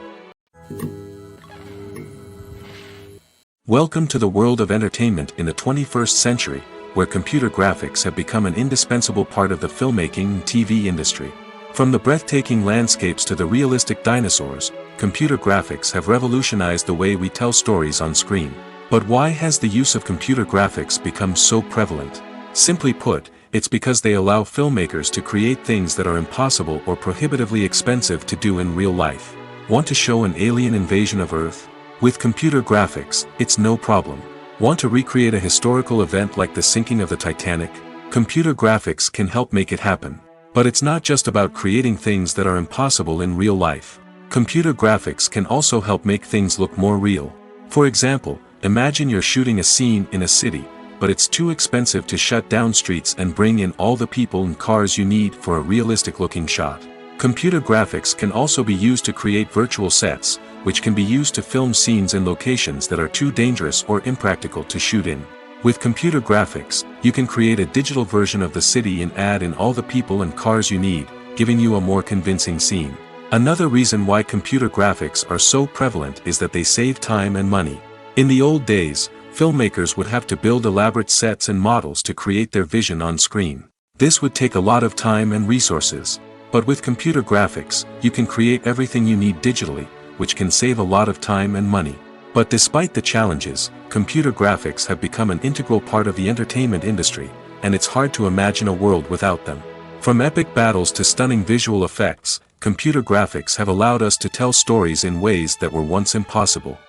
[SPEAKER 1] Welcome to the world of entertainment in the 21st century, where computer graphics have become an indispensable part of the filmmaking and TV industry. From the breathtaking landscapes to the realistic dinosaurs, computer graphics have revolutionized the way we tell stories on screen. But why has the use of computer graphics become so prevalent? Simply put, it's because they allow filmmakers to create things that are impossible or prohibitively expensive to do in real life. Want to show an alien invasion of Earth? With computer graphics, it's no problem. Want to recreate a historical event like the sinking of the Titanic? Computer graphics can help make it happen. But it's not just about creating things that are impossible in real life. Computer graphics can also help make things look more real. For example, imagine you're shooting a scene in a city, but it's too expensive to shut down streets and bring in all the people and cars you need for a realistic-looking shot. Computer graphics can also be used to create virtual sets, which can be used to film scenes in locations that are too dangerous or impractical to shoot in. With computer graphics, you can create a digital version of the city and add in all the people and cars you need, giving you a more convincing scene. Another reason why computer graphics are so prevalent is that they save time and money. In the old days, filmmakers would have to build elaborate sets and models to create their vision on screen. This would take a lot of time and resources. But with computer graphics, you can create everything you need digitally, which can save a lot of time and money. But despite the challenges, computer graphics have become an integral part of the entertainment industry, and it's hard to imagine a world without them. From epic battles to stunning visual effects, computer graphics have allowed us to tell stories in ways that were once impossible.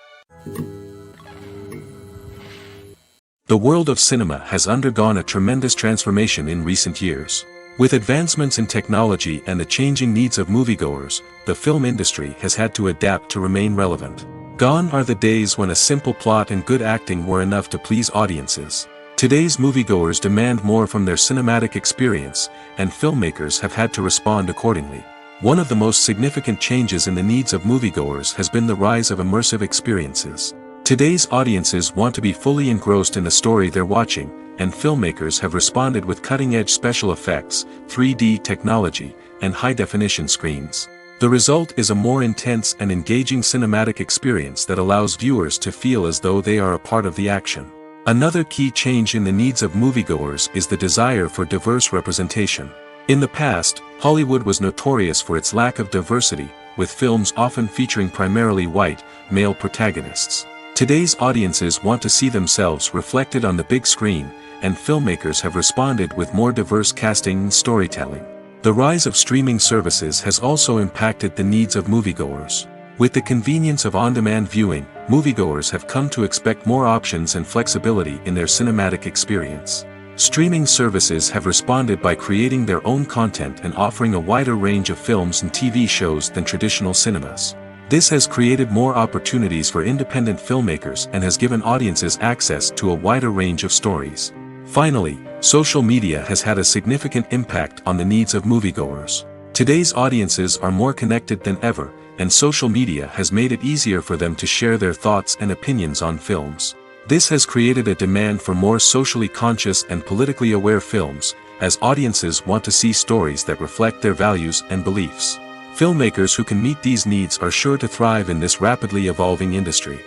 [SPEAKER 1] The world of cinema has undergone a tremendous transformation in recent years. With advancements in technology and the changing needs of moviegoers, the film industry has had to adapt to remain relevant. Gone are the days when a simple plot and good acting were enough to please audiences. Today's moviegoers demand more from their cinematic experience, and filmmakers have had to respond accordingly. One of the most significant changes in the needs of moviegoers has been the rise of immersive experiences. Today's audiences want to be fully engrossed in the story they're watching, and filmmakers have responded with cutting-edge special effects, 3D technology, and high-definition screens. The result is a more intense and engaging cinematic experience that allows viewers to feel as though they are a part of the action. Another key change in the needs of moviegoers is the desire for diverse representation. In the past, Hollywood was notorious for its lack of diversity, with films often featuring primarily white, male protagonists. Today's audiences want to see themselves reflected on the big screen, and filmmakers have responded with more diverse casting and storytelling. The rise of streaming services has also impacted the needs of moviegoers. With the convenience of on-demand viewing, moviegoers have come to expect more options and flexibility in their cinematic experience. Streaming services have responded by creating their own content and offering a wider range of films and TV shows than traditional cinemas. This has created more opportunities for independent filmmakers and has given audiences access to a wider range of stories. Finally, social media has had a significant impact on the needs of moviegoers. Today's audiences are more connected than ever, and social media has made it easier for them to share their thoughts and opinions on films. This has created a demand for more socially conscious and politically aware films, as audiences want to see stories that reflect their values and beliefs. Filmmakers who can meet these needs are sure to thrive in this rapidly evolving industry.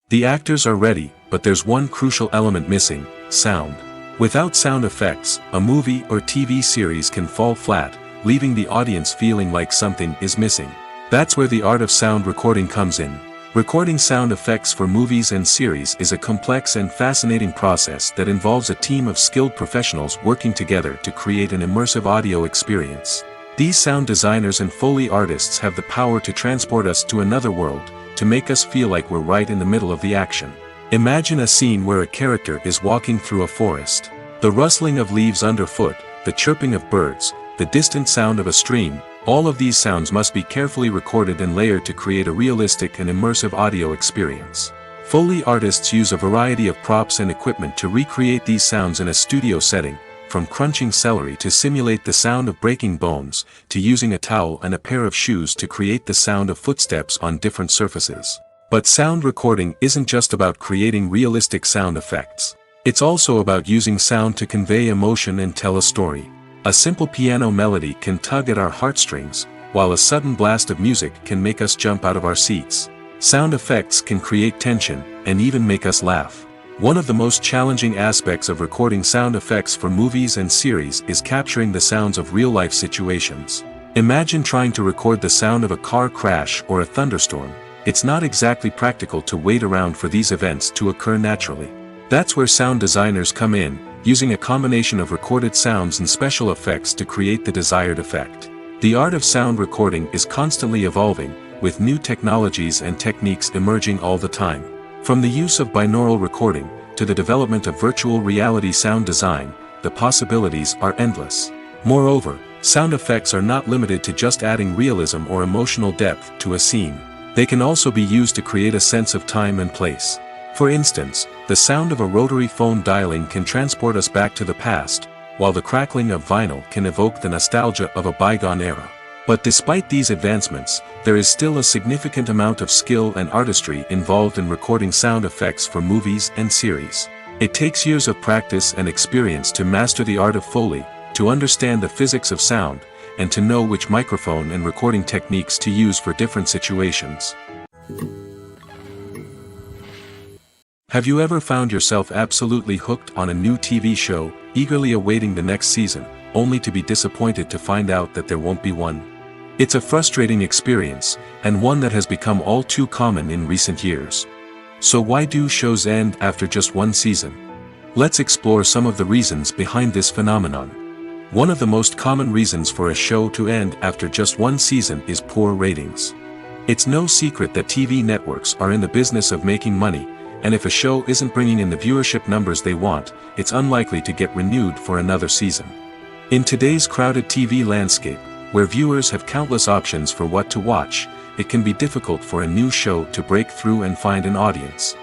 [SPEAKER 1] The actors are ready, but there's one crucial element missing: sound. Without sound effects, a movie or TV series can fall flat, leaving the audience feeling like something is missing. That's where the art of sound recording comes in. Recording sound effects for movies and series is a complex and fascinating process that involves a team of skilled professionals working together to create an immersive audio experience. These sound designers and Foley artists have the power to transport us to another world, to make us feel like we're right in the middle of the action. Imagine a scene where a character is walking through a forest. The rustling of leaves underfoot, the chirping of birds, the distant sound of a stream, all of these sounds must be carefully recorded and layered to create a realistic and immersive audio experience. Foley artists use a variety of props and equipment to recreate these sounds in a studio setting, from crunching celery to simulate the sound of breaking bones, to using a towel and a pair of shoes to create the sound of footsteps on different surfaces. But sound recording isn't just about creating realistic sound effects. It's also about using sound to convey emotion and tell a story. A simple piano melody can tug at our heartstrings, while a sudden blast of music can make us jump out of our seats. Sound effects can create tension, and even make us laugh. One of the most challenging aspects of recording sound effects for movies and series is capturing the sounds of real-life situations. Imagine trying to record the sound of a car crash or a thunderstorm. It's not exactly practical to wait around for these events to occur naturally. That's where sound designers come in, using a combination of recorded sounds and special effects to create the desired effect. The art of sound recording is constantly evolving, with new technologies and techniques emerging all the time. From the use of binaural recording, to the development of virtual reality sound design, the possibilities are endless. Moreover, sound effects are not limited to just adding realism or emotional depth to a scene. They can also be used to create a sense of time and place. For instance, the sound of a rotary phone dialing can transport us back to the past, while the crackling of vinyl can evoke the nostalgia of a bygone era. But despite these advancements, there is still a significant amount of skill and artistry involved in recording sound effects for movies and series. It takes years of practice and experience to master the art of Foley, to understand the physics of sound, and to know which microphone and recording techniques to use for different situations. Have you ever found yourself absolutely hooked on a new TV show, eagerly awaiting the next season, only to be disappointed to find out that there won't be one? It's a frustrating experience, and one that has become all too common in recent years. So why do shows end after just one season? Let's explore some of the reasons behind this phenomenon. One of the most common reasons for a show to end after just one season is poor ratings. It's no secret that TV networks are in the business of making money, and if a show isn't bringing in the viewership numbers they want, it's unlikely to get renewed for another season. In today's crowded TV landscape, where viewers have countless options for what to watch, it can be difficult for a new show to break through and find an audience.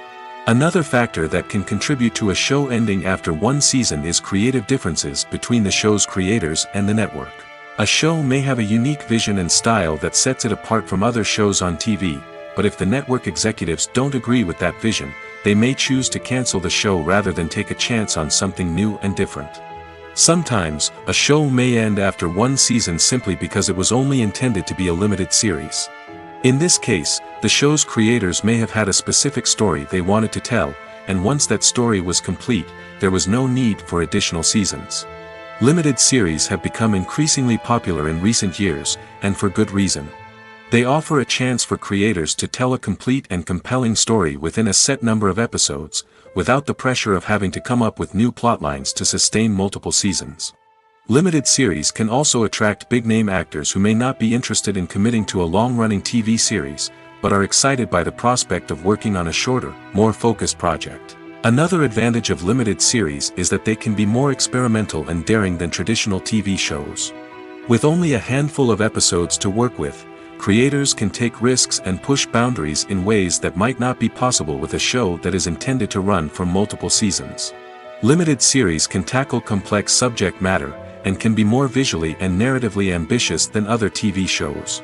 [SPEAKER 1] Another factor that can contribute to a show ending after one season is creative differences between the show's creators and the network. A show may have a unique vision and style that sets it apart from other shows on TV, but if the network executives don't agree with that vision, they may choose to cancel the show rather than take a chance on something new and different. Sometimes, a show may end after one season simply because it was only intended to be a limited series. In this case, the show's creators may have had a specific story they wanted to tell, and once that story was complete, there was no need for additional seasons. Limited series have become increasingly popular in recent years, and for good reason. They offer a chance for creators to tell a complete and compelling story within a set number of episodes, without the pressure of having to come up with new plotlines to sustain multiple seasons. Limited series can also attract big-name actors who may not be interested in committing to a long-running TV series, but are excited by the prospect of working on a shorter, more focused project. Another advantage of limited series is that they can be more experimental and daring than traditional TV shows. With only a handful of episodes to work with, creators can take risks and push boundaries in ways that might not be possible with a show that is intended to run for multiple seasons. Limited series can tackle complex subject matter, and can be more visually and narratively ambitious than other TV shows.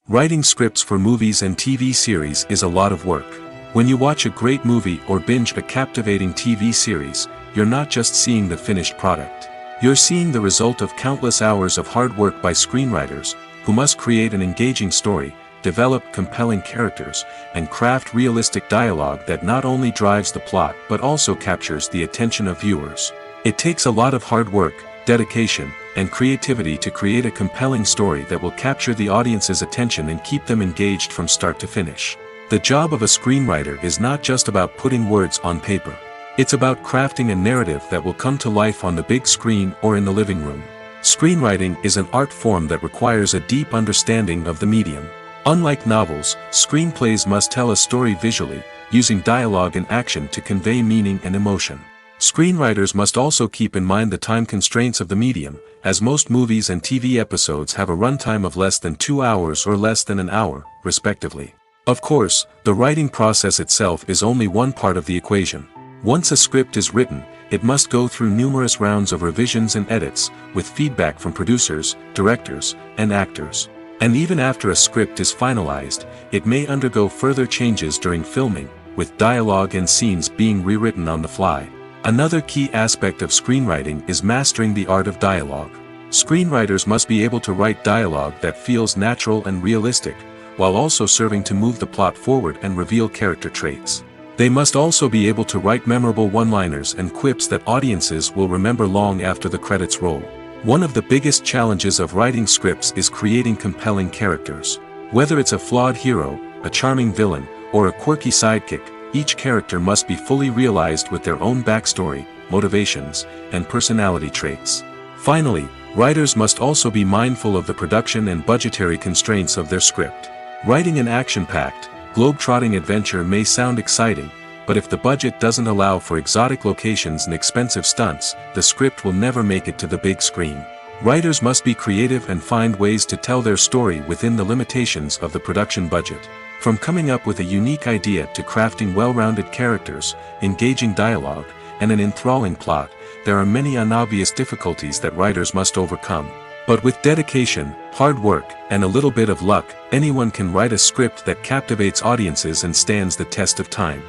[SPEAKER 1] Writing scripts for movies and TV series is a lot of work. When you watch a great movie or binge a captivating TV series, you're not just seeing the finished product. You're seeing the result of countless hours of hard work by screenwriters, who must create an engaging story, develop compelling characters, and craft realistic dialogue that not only drives the plot but also captures the attention of viewers. It takes a lot of hard work, dedication, and creativity to create a compelling story that will capture the audience's attention and keep them engaged from start to finish. The job of a screenwriter is not just about putting words on paper. It's about crafting a narrative that will come to life on the big screen or in the living room. Screenwriting is an art form that requires a deep understanding of the medium. Unlike novels, screenplays must tell a story visually, using dialogue and action to convey meaning and emotion. Screenwriters must also keep in mind the time constraints of the medium, as most movies and TV episodes have a runtime of less than 2 hours or less than an hour, respectively. Of course, the writing process itself is only one part of the equation. Once a script is written, it must go through numerous rounds of revisions and edits, with feedback from producers, directors, and actors. And even after a script is finalized, it may undergo further changes during filming, with dialogue and scenes being rewritten on the fly. Another key aspect of screenwriting is mastering the art of dialogue. Screenwriters must be able to write dialogue that feels natural and realistic, while also serving to move the plot forward and reveal character traits. They must also be able to write memorable one-liners and quips that audiences will remember long after the credits roll. One of the biggest challenges of writing scripts is creating compelling characters. Whether it's a flawed hero, a charming villain, or a quirky sidekick, each character must be fully realized with their own backstory, motivations, and personality traits. Finally, writers must also be mindful of the production and budgetary constraints of their script. Writing an action-packed, globe-trotting adventure may sound exciting, but if the budget doesn't allow for exotic locations and expensive stunts, the script will never make it to the big screen. Writers must be creative and find ways to tell their story within the limitations of the production budget. From coming up with a unique idea to crafting well-rounded characters, engaging dialogue, and an enthralling plot, there are many unobvious difficulties that writers must overcome. But with dedication, hard work, and a little bit of luck, anyone can write a script that captivates audiences and stands the test of time.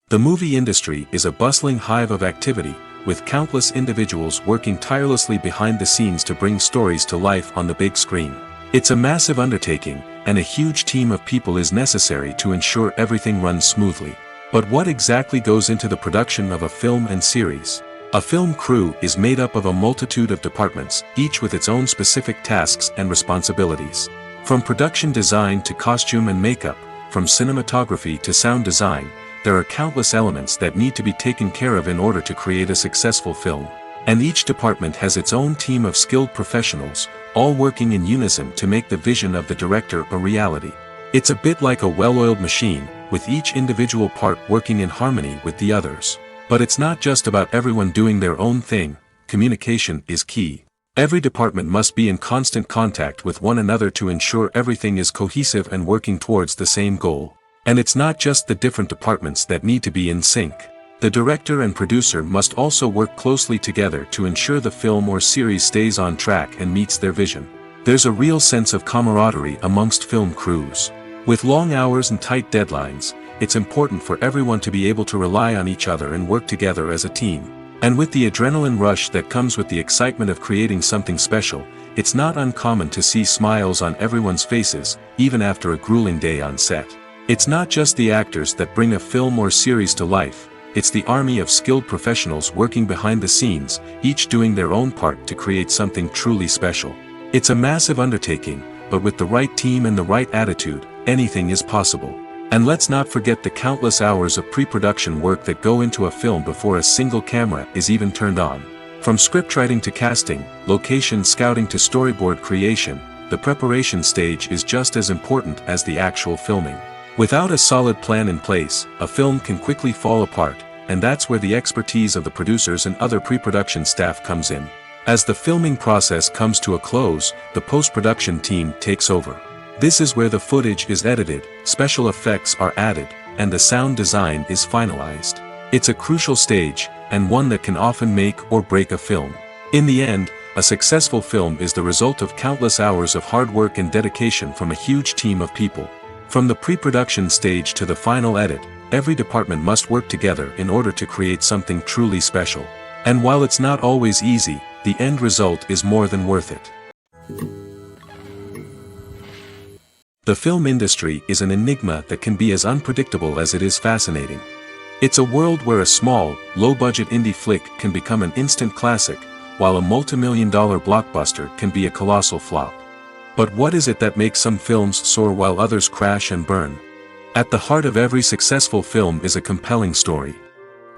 [SPEAKER 1] The movie industry is a bustling hive of activity, with countless individuals working tirelessly behind the scenes to bring stories to life on the big screen. It's a massive undertaking, and a huge team of people is necessary to ensure everything runs smoothly. But what exactly goes into the production of a film and series? A film crew is made up of a multitude of departments, each with its own specific tasks and responsibilities. From production design to costume and makeup, from cinematography to sound design, there are countless elements that need to be taken care of in order to create a successful film. And each department has its own team of skilled professionals, all working in unison to make the vision of the director a reality. It's a bit like a well-oiled machine, with each individual part working in harmony with the others. But it's not just about everyone doing their own thing. Communication is key. Every department must be in constant contact with one another to ensure everything is cohesive and working towards the same goal. And it's not just the different departments that need to be in sync. The director and producer must also work closely together to ensure the film or series stays on track and meets their vision. There's a real sense of camaraderie amongst film crews. With long hours and tight deadlines, it's important for everyone to be able to rely on each other and work together as a team. And with the adrenaline rush that comes with the excitement of creating something special, it's not uncommon to see smiles on everyone's faces, even after a grueling day on set. It's not just the actors that bring a film or series to life, it's the army of skilled professionals working behind the scenes, each doing their own part to create something truly special. It's a massive undertaking, but with the right team and the right attitude, anything is possible. And let's not forget the countless hours of pre-production work that go into a film before a single camera is even turned on. From scriptwriting to casting, location scouting to storyboard creation, the preparation stage is just as important as the actual filming. Without a solid plan in place, a film can quickly fall apart, and that's where the expertise of the producers and other pre-production staff comes in. As the filming process comes to a close, the post-production team takes over. This is where the footage is edited, special effects are added, and the sound design is finalized. It's a crucial stage, and one that can often make or break a film. In the end, a successful film is the result of countless hours of hard work and dedication from a huge team of people. From the pre-production stage to the final edit, every department must work together in order to create something truly special. And while it's not always easy, the end result is more than worth it. The film industry is an enigma that can be as unpredictable as it is fascinating. It's a world where a small, low-budget indie flick can become an instant classic, while a multi-million-dollar blockbuster can be a colossal flop. But what is it that makes some films soar while others crash and burn? At the heart of every successful film is a compelling story.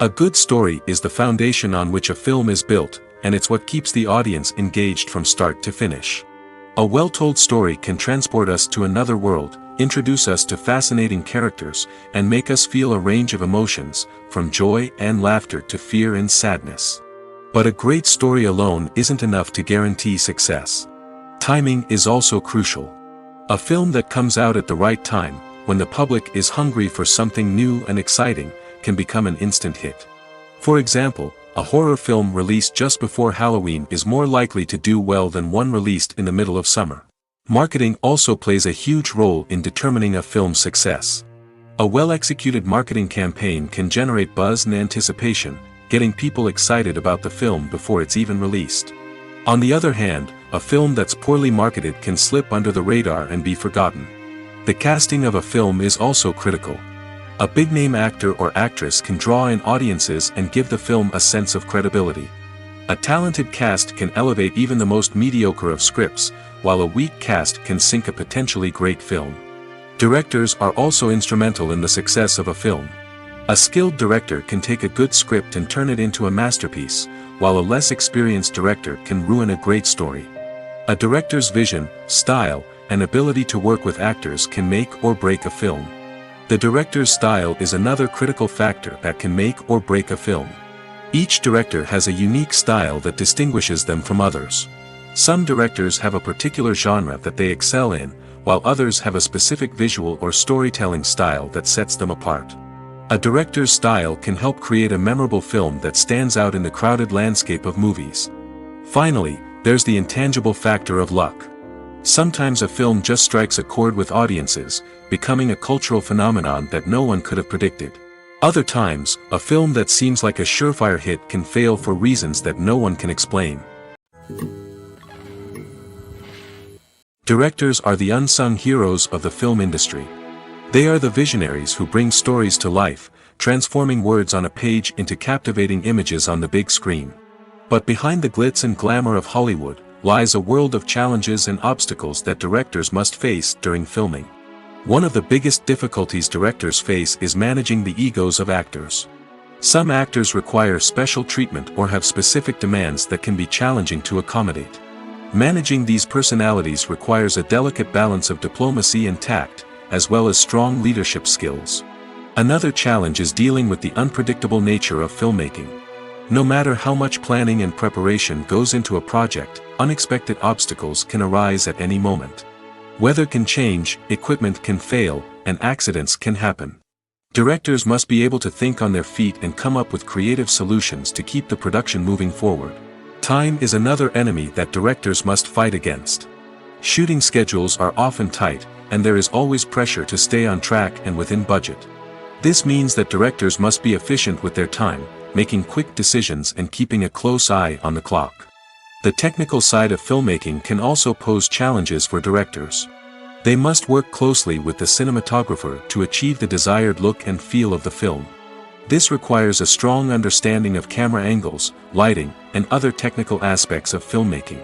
[SPEAKER 1] A good story is the foundation on which a film is built, and it's what keeps the audience engaged from start to finish. A well-told story can transport us to another world, introduce us to fascinating characters, and make us feel a range of emotions, from joy and laughter to fear and sadness. But a great story alone isn't enough to guarantee success. Timing is also crucial. A film that comes out at the right time, when the public is hungry for something new and exciting, can become an instant hit. For example, a horror film released just before Halloween is more likely to do well than one released in the middle of summer. Marketing also plays a huge role in determining a film's success. A well-executed marketing campaign can generate buzz and anticipation, getting people excited about the film before it's even released. On the other hand, a film that's poorly marketed can slip under the radar and be forgotten. The casting of a film is also critical. A big-name actor or actress can draw in audiences and give the film a sense of credibility. A talented cast can elevate even the most mediocre of scripts, while a weak cast can sink a potentially great film. Directors are also instrumental in the success of a film. A skilled director can take a good script and turn it into a masterpiece, while a less experienced director can ruin a great story. A director's vision, style, and ability to work with actors can make or break a film. The director's style is another critical factor that can make or break a film. Each director has a unique style that distinguishes them from others. Some directors have a particular genre that they excel in, while others have a specific visual or storytelling style that sets them apart. A director's style can help create a memorable film that stands out in the crowded landscape of movies. Finally, there's the intangible factor of luck. Sometimes a film just strikes a chord with audiences, becoming a cultural phenomenon that no one could have predicted. Other times, a film that seems like a surefire hit can fail for reasons that no one can explain. Directors are the unsung heroes of the film industry. They are the visionaries who bring stories to life, transforming words on a page into captivating images on the big screen. But behind the glitz and glamour of Hollywood, lies a world of challenges and obstacles that directors must face during filming. One of the biggest difficulties directors face is managing the egos of actors. Some actors require special treatment or have specific demands that can be challenging to accommodate. Managing these personalities requires a delicate balance of diplomacy and tact, as well as strong leadership skills. Another challenge is dealing with the unpredictable nature of filmmaking. No matter how much planning and preparation goes into a project, unexpected obstacles can arise at any moment. Weather can change, equipment can fail, and accidents can happen. Directors must be able to think on their feet and come up with creative solutions to keep the production moving forward. Time is another enemy that directors must fight against. Shooting schedules are often tight, and there is always pressure to stay on track and within budget. This means that directors must be efficient with their time, making quick decisions and keeping a close eye on the clock. The technical side of filmmaking can also pose challenges for directors. They must work closely with the cinematographer to achieve the desired look and feel of the film. This requires a strong understanding of camera angles, lighting, and other technical aspects of filmmaking.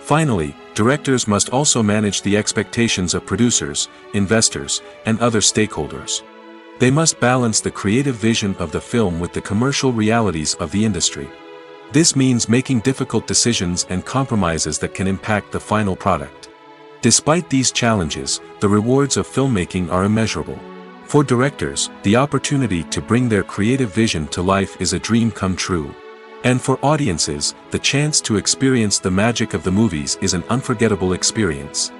[SPEAKER 1] Finally, directors must also manage the expectations of producers, investors, and other stakeholders. They must balance the creative vision of the film with the commercial realities of the industry. This means making difficult decisions and compromises that can impact the final product. Despite these challenges, the rewards of filmmaking are immeasurable. For directors, the opportunity to bring their creative vision to life is a dream come true. And for audiences, the chance to experience the magic of the movies is an unforgettable experience.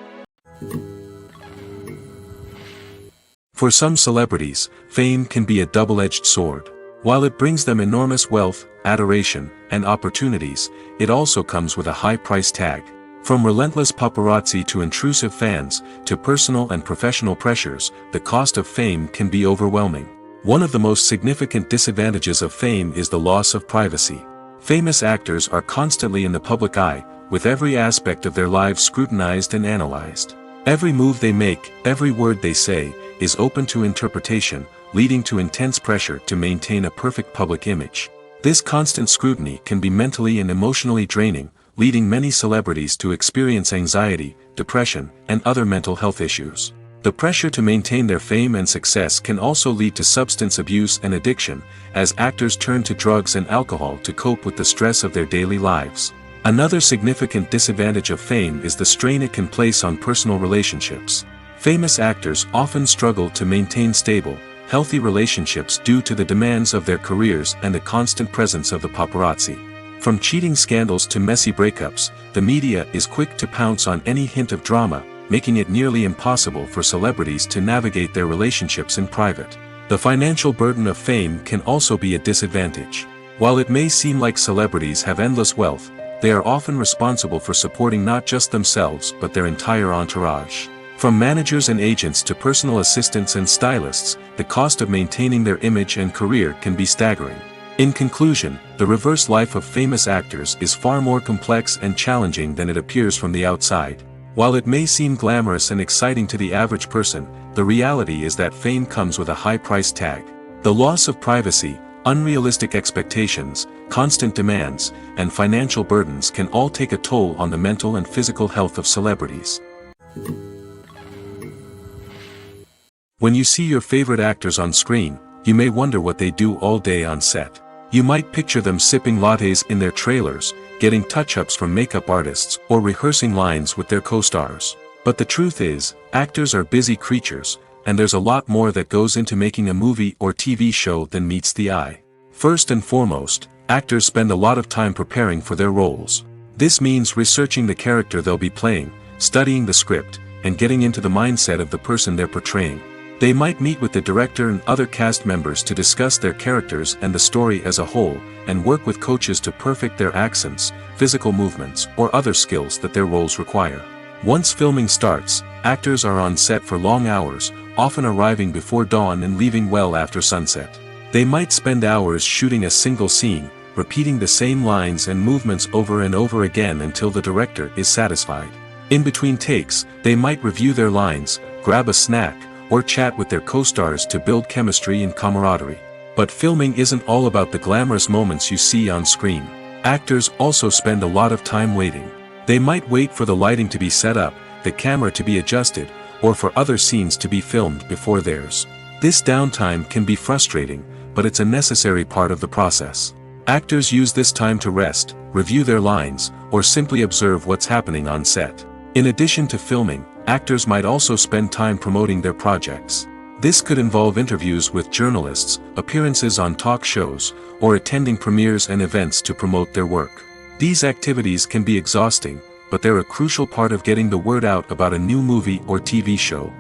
[SPEAKER 1] For some celebrities, fame can be a double-edged sword. While it brings them enormous wealth, adoration, and opportunities, it also comes with a high price tag. From relentless paparazzi to intrusive fans, to personal and professional pressures, the cost of fame can be overwhelming. One of the most significant disadvantages of fame is the loss of privacy. Famous actors are constantly in the public eye, with every aspect of their lives scrutinized and analyzed. Every move they make, every word they say, is open to interpretation, leading to intense pressure to maintain a perfect public image. This constant scrutiny can be mentally and emotionally draining, leading many celebrities to experience anxiety, depression, and other mental health issues. The pressure to maintain their fame and success can also lead to substance abuse and addiction, as actors turn to drugs and alcohol to cope with the stress of their daily lives. Another significant disadvantage of fame is the strain it can place on personal relationships. Famous actors often struggle to maintain stable, healthy relationships due to the demands of their careers and the constant presence of the paparazzi. From cheating scandals to messy breakups, the media is quick to pounce on any hint of drama, making it nearly impossible for celebrities to navigate their relationships in private. The financial burden of fame can also be a disadvantage. While it may seem like celebrities have endless wealth, they are often responsible for supporting not just themselves but their entire entourage. From managers and agents to personal assistants and stylists, the cost of maintaining their image and career can be staggering. In conclusion, the reverse life of famous actors is far more complex and challenging than it appears from the outside. While it may seem glamorous and exciting to the average person, the reality is that fame comes with a high price tag. The loss of privacy, unrealistic expectations, constant demands, and financial burdens can all take a toll on the mental and physical health of celebrities. When you see your favorite actors on screen, you may wonder what they do all day on set. You might picture them sipping lattes in their trailers, getting touch-ups from makeup artists, or rehearsing lines with their co-stars. But the truth is, actors are busy creatures, and there's a lot more that goes into making a movie or TV show than meets the eye. First and foremost, actors spend a lot of time preparing for their roles. This means researching the character they'll be playing, studying the script, and getting into the mindset of the person they're portraying. They might meet with the director and other cast members to discuss their characters and the story as a whole, and work with coaches to perfect their accents, physical movements, or other skills that their roles require. Once filming starts, actors are on set for long hours, often arriving before dawn and leaving well after sunset. They might spend hours shooting a single scene, repeating the same lines and movements over and over again until the director is satisfied. In between takes, they might review their lines, grab a snack, or chat with their co-stars to build chemistry and camaraderie. But filming isn't all about the glamorous moments you see on screen. Actors also spend a lot of time waiting. They might wait for the lighting to be set up, the camera to be adjusted, or for other scenes to be filmed before theirs. This downtime can be frustrating, but it's a necessary part of the process. Actors use this time to rest, review their lines, or simply observe what's happening on set. In addition to filming, actors might also spend time promoting their projects. This could involve interviews with journalists, appearances on talk shows, or attending premieres and events to promote their work. These activities can be exhausting, but they're a crucial part of getting the word out about a new movie or TV show.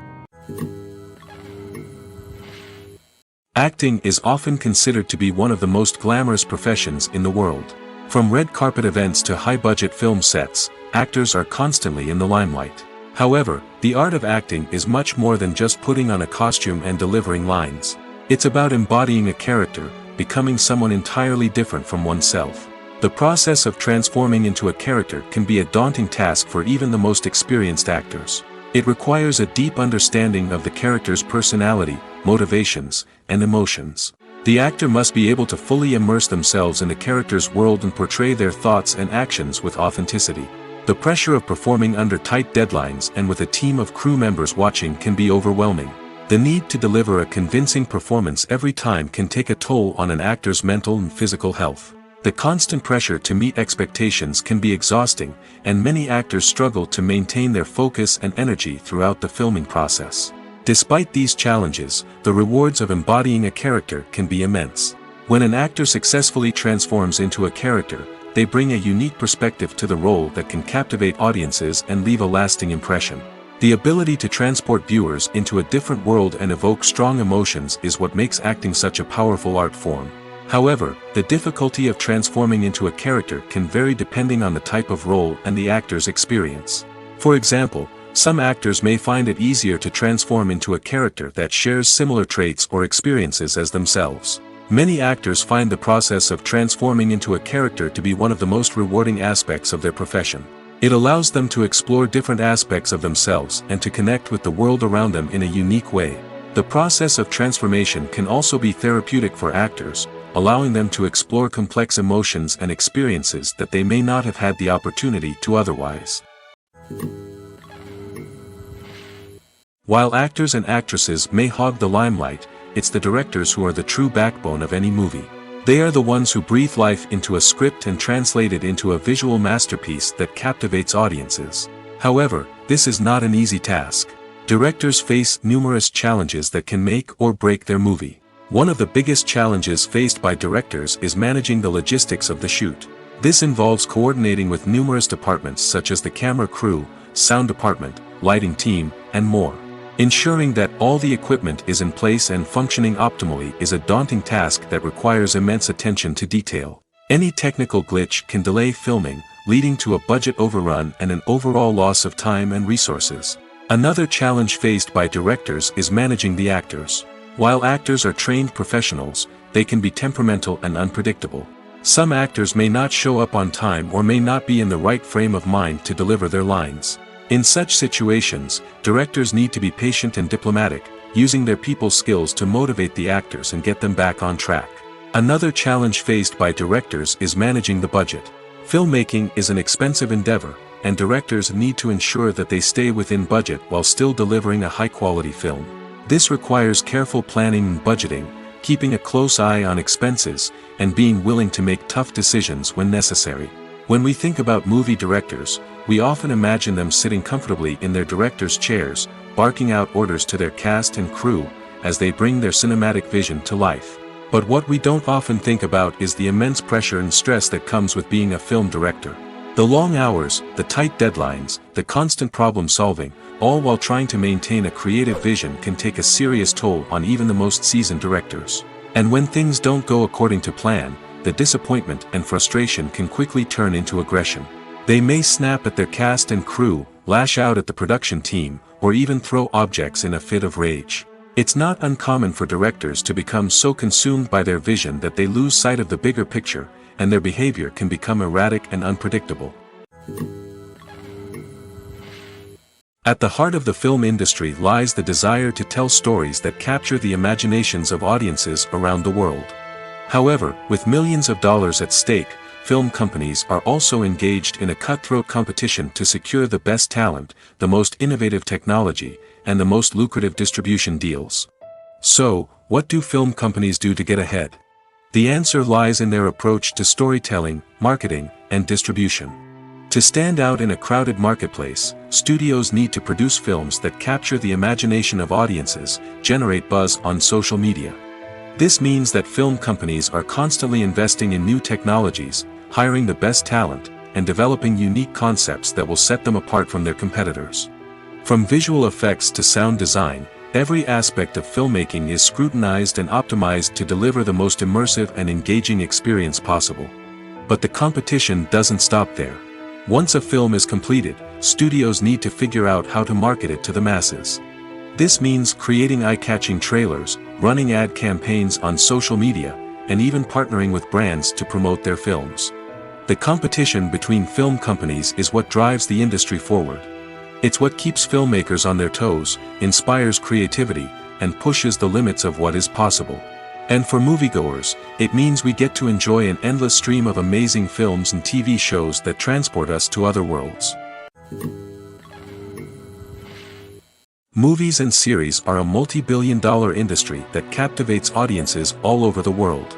[SPEAKER 1] Acting is often considered to be one of the most glamorous professions in the world. From red carpet events to high-budget film sets, actors are constantly in the limelight. However, the art of acting is much more than just putting on a costume and delivering lines. It's about embodying a character, becoming someone entirely different from oneself. The process of transforming into a character can be a daunting task for even the most experienced actors. It requires a deep understanding of the character's personality, motivations, and emotions. The actor must be able to fully immerse themselves in the character's world and portray their thoughts and actions with authenticity. The pressure of performing under tight deadlines and with a team of crew members watching can be overwhelming. The need to deliver a convincing performance every time can take a toll on an actor's mental and physical health. The constant pressure to meet expectations can be exhausting, and many actors struggle to maintain their focus and energy throughout the filming process. Despite these challenges, the rewards of embodying a character can be immense. When an actor successfully transforms into a character, they bring a unique perspective to the role that can captivate audiences and leave a lasting impression. The ability to transport viewers into a different world and evoke strong emotions is what makes acting such a powerful art form. However, the difficulty of transforming into a character can vary depending on the type of role and the actor's experience. For example, some actors may find it easier to transform into a character that shares similar traits or experiences as themselves. Many actors find the process of transforming into a character to be one of the most rewarding aspects of their profession. It allows them to explore different aspects of themselves and to connect with the world around them in a unique way. The process of transformation can also be therapeutic for actors, allowing them to explore complex emotions and experiences that they may not have had the opportunity to otherwise. While actors and actresses may hog the limelight, it's the directors who are the true backbone of any movie. They are the ones who breathe life into a script and translate it into a visual masterpiece that captivates audiences. However, this is not an easy task. Directors face numerous challenges that can make or break their movie. One of the biggest challenges faced by directors is managing the logistics of the shoot. This involves coordinating with numerous departments such as the camera crew, sound department, lighting team, and more. Ensuring that all the equipment is in place and functioning optimally is a daunting task that requires immense attention to detail. Any technical glitch can delay filming, leading to a budget overrun and an overall loss of time and resources. Another challenge faced by directors is managing the actors. While actors are trained professionals, they can be temperamental and unpredictable. Some actors may not show up on time or may not be in the right frame of mind to deliver their lines. In such situations, directors need to be patient and diplomatic, using their people skills to motivate the actors and get them back on track. Another challenge faced by directors is managing the budget. Filmmaking is an expensive endeavor, and directors need to ensure that they stay within budget while still delivering a high-quality film. This requires careful planning and budgeting, keeping a close eye on expenses, and being willing to make tough decisions when necessary. When we think about movie directors, we often imagine them sitting comfortably in their director's chairs, barking out orders to their cast and crew, as they bring their cinematic vision to life. But what we don't often think about is the immense pressure and stress that comes with being a film director. The long hours, the tight deadlines, the constant problem solving, all while trying to maintain a creative vision can take a serious toll on even the most seasoned directors. And when things don't go according to plan, the disappointment and frustration can quickly turn into aggression. They may snap at their cast and crew, lash out at the production team, or even throw objects in a fit of rage. It's not uncommon for directors to become so consumed by their vision that they lose sight of the bigger picture, and their behavior can become erratic and unpredictable. At the heart of the film industry lies the desire to tell stories that capture the imaginations of audiences around the world. However, with millions of dollars at stake, film companies are also engaged in a cutthroat competition to secure the best talent, the most innovative technology, and the most lucrative distribution deals. So, what do film companies do to get ahead? The answer lies in their approach to storytelling, marketing, and distribution. To stand out in a crowded marketplace, studios need to produce films that capture the imagination of audiences, generate buzz on social media. This means that film companies are constantly investing in new technologies, hiring the best talent, and developing unique concepts that will set them apart from their competitors. From visual effects to sound design, every aspect of filmmaking is scrutinized and optimized to deliver the most immersive and engaging experience possible. But the competition doesn't stop there. Once a film is completed, studios need to figure out how to market it to the masses. This means creating eye-catching trailers, running ad campaigns on social media, and even partnering with brands to promote their films. The competition between film companies is what drives the industry forward. It's what keeps filmmakers on their toes, inspires creativity, and pushes the limits of what is possible. And for moviegoers, it means we get to enjoy an endless stream of amazing films and TV shows that transport us to other worlds. Movies and series are a multi-billion-dollar industry that captivates audiences all over the world.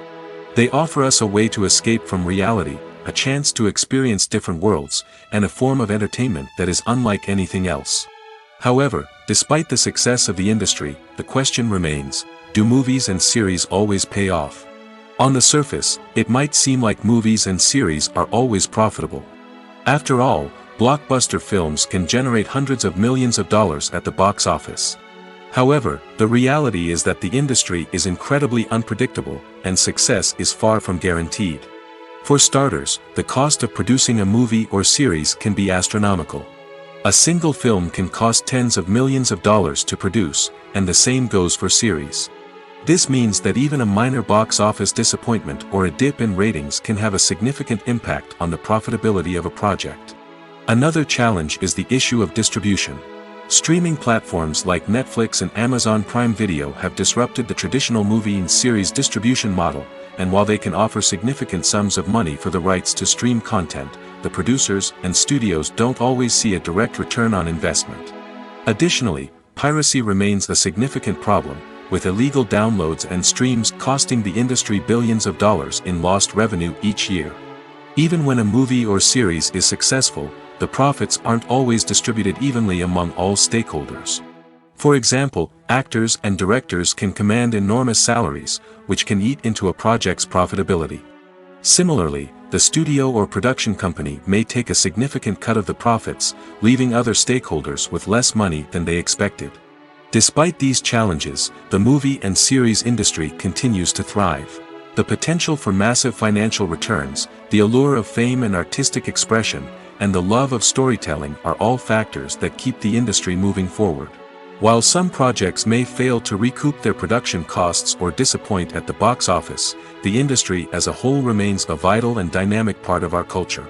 [SPEAKER 1] They offer us a way to escape from reality, a chance to experience different worlds, and a form of entertainment that is unlike anything else. However, despite the success of the industry, the question remains, do movies and series always pay off? On the surface, it might seem like movies and series are always profitable. After all, blockbuster films can generate hundreds of millions of dollars at the box office. However, the reality is that the industry is incredibly unpredictable, and success is far from guaranteed. For starters, the cost of producing a movie or series can be astronomical. A single film can cost tens of millions of dollars to produce, and the same goes for series. This means that even a minor box office disappointment or a dip in ratings can have a significant impact on the profitability of a project. Another challenge is the issue of distribution. Streaming platforms like Netflix and Amazon Prime Video have disrupted the traditional movie and series distribution model, and while they can offer significant sums of money for the rights to stream content, the producers and studios don't always see a direct return on investment. Additionally, piracy remains a significant problem, with illegal downloads and streams costing the industry billions of dollars in lost revenue each year. Even when a movie or series is successful, the profits aren't always distributed evenly among all stakeholders. For example, actors and directors can command enormous salaries, which can eat into a project's profitability. Similarly, the studio or production company may take a significant cut of the profits, leaving other stakeholders with less money than they expected. Despite these challenges, the movie and series industry continues to thrive. The potential for massive financial returns, the allure of fame and artistic expression, and the love of storytelling are all factors that keep the industry moving forward. While some projects may fail to recoup their production costs or disappoint at the box office, the industry as a whole remains a vital and dynamic part of our culture.